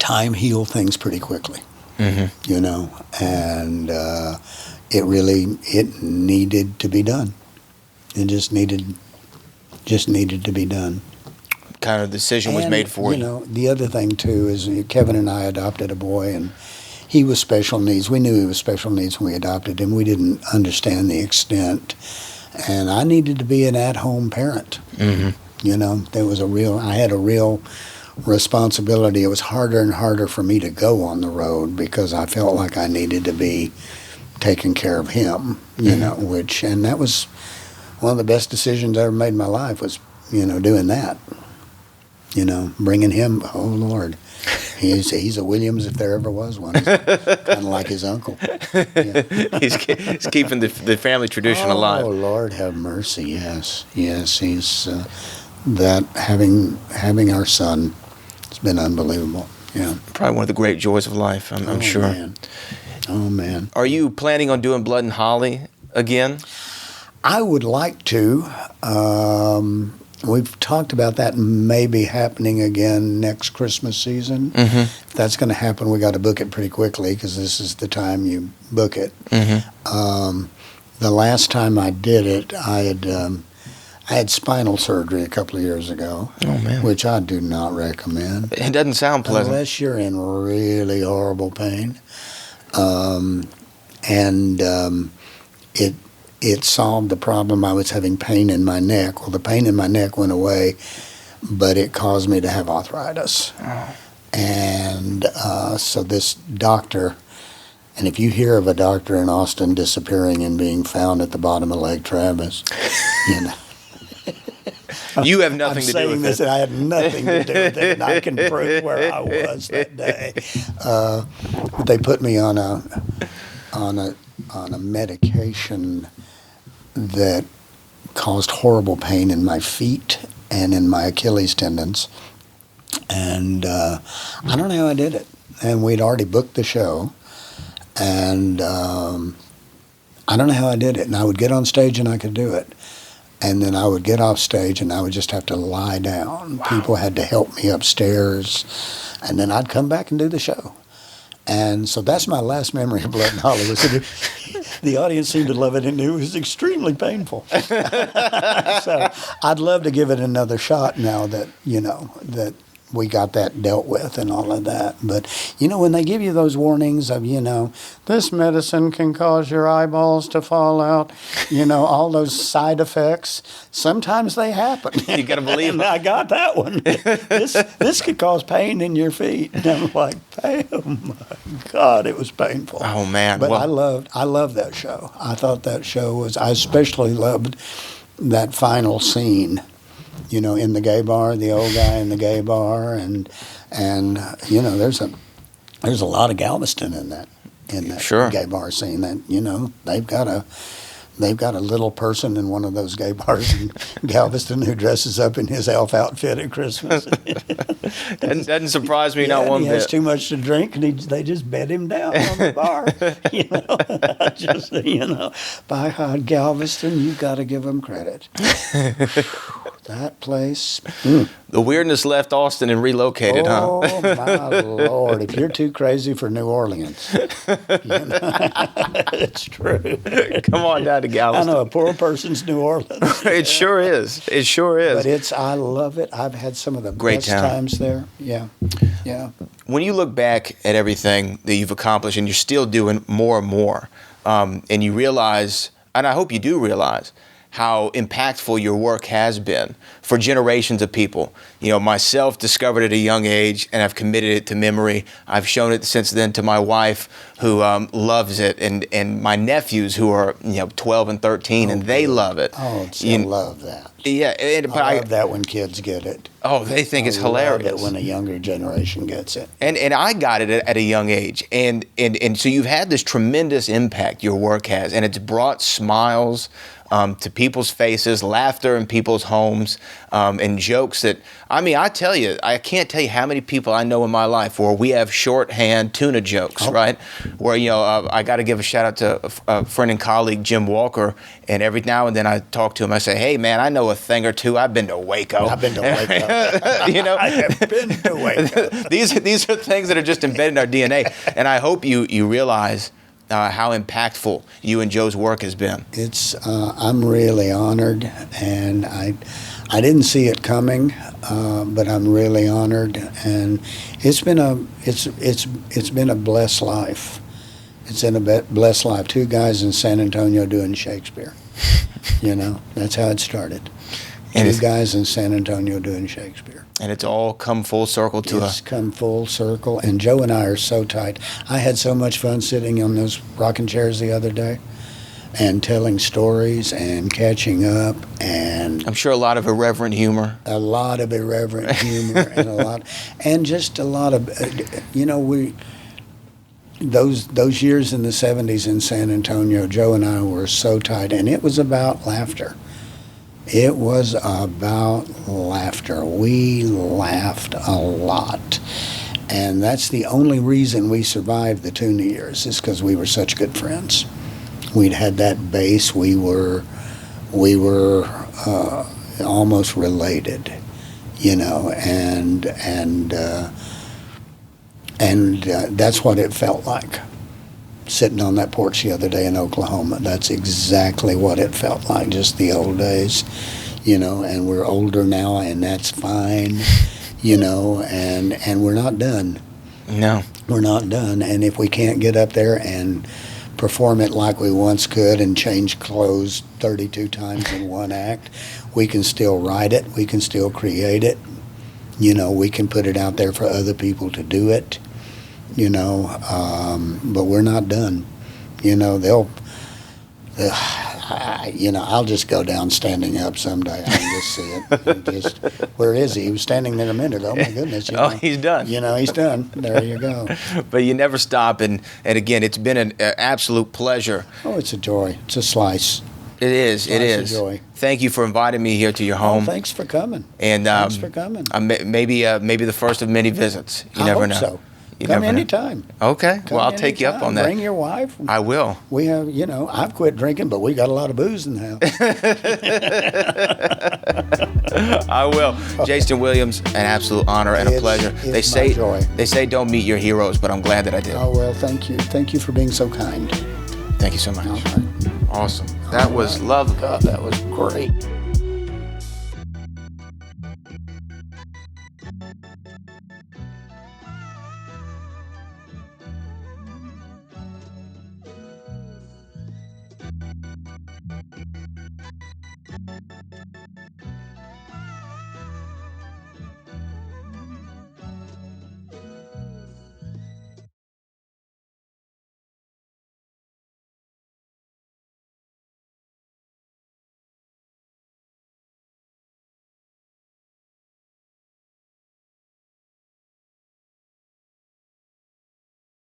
time healed things pretty quickly. And it needed to be done. It just needed to be done.
Kind of decision was made for you.
The other thing too is Kevin and I adopted a boy, and he was special needs. We knew he was special needs when we adopted him. We didn't understand the extent, and I needed to be an at-home parent. I had a real responsibility. It was harder and harder for me to go on the road because I felt like I needed to be taking care of him, and that was one of the best decisions I ever made in my life was, doing that, bringing him, oh Lord, he's a Williams if there ever was one. He's kind of like his uncle. Yeah.
He's keeping the family tradition alive.
Oh Lord have mercy. Yes, he's that having our son, it's been unbelievable. Yeah,
probably one of the great joys of life. I'm sure.
Man. Oh man.
Are you planning on doing Blood and Holly again?
I would like to. We've talked about that maybe happening again next Christmas season. If that's going to happen, we got to book it pretty quickly because this is the time you book it. The last time I did it, I had spinal surgery a couple of years ago. Oh, man. Which I do not recommend.
It doesn't sound pleasant.
Unless you're in really horrible pain. It solved the problem. I was having pain in my neck. Well, the pain in my neck went away, but it caused me to have arthritis. Oh. And so this doctor, and if you hear of a doctor in Austin disappearing and being found at the bottom of Lake Travis,
You have nothing to do with
this.
it.
I had nothing to do with it, and I can prove where I was that day. They put me on a medication that caused horrible pain in my feet and in my Achilles tendons. And I don't know how I did it. And we'd already booked the show. And I don't know how I did it. And I would get on stage and I could do it. And then I would get off stage and I would just have to lie down. Wow. People had to help me upstairs. And then I'd come back and do the show. And so that's my last memory of Blood and Holly. The audience seemed to love it, and it was extremely painful. So I'd love to give it another shot now that, that we got that dealt with and all of that. But, when they give you those warnings of, this medicine can cause your eyeballs to fall out, all those side effects, sometimes they happen.
You got to believe it.
I got that one. This could cause pain in your feet. And I'm like, oh my God, it was painful.
Oh, man.
But I loved that show. I thought that show I especially loved that final scene. In the gay bar, the old guy in the gay bar, and there's a lot of Galveston in that
sure.
gay bar scene. That they've got a little person in one of those gay bars in Galveston who dresses up in his elf outfit at Christmas.
Doesn't surprise me not one bit.
He has too much to drink, and they just bed him down on the bar. By God, Galveston, you've got to give him credit. That place.
The weirdness left Austin and relocated, huh?
Oh, my Lord. If you're too crazy for New Orleans. It's true.
Come on down to Galveston.
I know, a poor person's New Orleans.
It sure is. It sure is.
But I love it. I've had some of the
Great
best
town.
times there. Yeah, yeah.
When you look back at everything that you've accomplished, and you're still doing more and more, and you realize, and I hope you do realize, how impactful your work has been for generations of people. You know, myself discovered at a young age, and I've committed it to memory. I've shown it since then to my wife, who loves it, and my nephews, who are 12 and 13, and they love it.
Oh, I love that.
Yeah,
I love that when kids get it.
Oh, they think it's hilarious.
I love it when a younger generation gets it.
And I got it at a young age, and so you've had this tremendous impact your work has, and it's brought smiles to people's faces, laughter in people's homes, and jokes that, I tell you, I can't tell you how many people I know in my life where we have shorthand tuna jokes, right? Where, I got to give a shout out to a friend and colleague, Jim Walker, and every now and then I talk to him, I say, hey man, I know a thing or two. I've been to Waco.
I've been to Waco.
I
have been to Waco.
These are things that are just embedded in our DNA, and I hope you realize how impactful you and Joe's work has been.
I'm really honored, and I didn't see it coming, but I'm really honored, and it's been a blessed life. It's been a blessed life. 2 guys in San Antonio doing Shakespeare. That's how it started. And 2 guys in San Antonio doing Shakespeare.
And it's all come full circle to us.
It's come full circle, and Joe and I are so tight. I had so much fun sitting on those rocking chairs the other day and telling stories and catching up, and
I'm sure a lot of irreverent humor.
A lot of irreverent humor and just a lot of, those years in the 70s in San Antonio, Joe and I were so tight, and it was about laughter. It was about laughter. We laughed a lot. And that's the only reason we survived the Tuna years, is because we were such good friends. We'd had that base. We were almost related, and that's what it felt like. Sitting on that porch the other day in Oklahoma, that's exactly what it felt like, just the old days, and we're older now, and that's fine, and we're not done.
No.
We're not done, and if we can't get up there and perform it like we once could and change clothes 32 times in one act, we can still write it, we can still create it, we can put it out there for other people to do it. But we're not done. I'll just go down standing up someday. I can just see it. Where is he? He was standing there a minute ago. Oh my goodness.
He's done.
He's done. There you go.
But you never stop, and again, it's been an absolute pleasure.
Oh, it's a joy. It's a slice.
It is.
Slice
it is.
Of joy.
Thank you for inviting me here to your home.
Oh, thanks for coming.
And
thanks for coming.
Maybe the first of many visits. You never know.
So.
You
Come
never
anytime.
Know. Okay.
Come
I'll take you up on that.
Bring your wife.
I will.
We have, I've quit drinking, but we got a lot of booze in the house.
I will. Jaston Williams, an absolute honor and a pleasure. They say don't meet your heroes, but I'm glad that I did.
Oh, well, thank you. Thank you for being so kind.
Thank you so much.
All right.
Awesome. That was lovely.
God, that was great.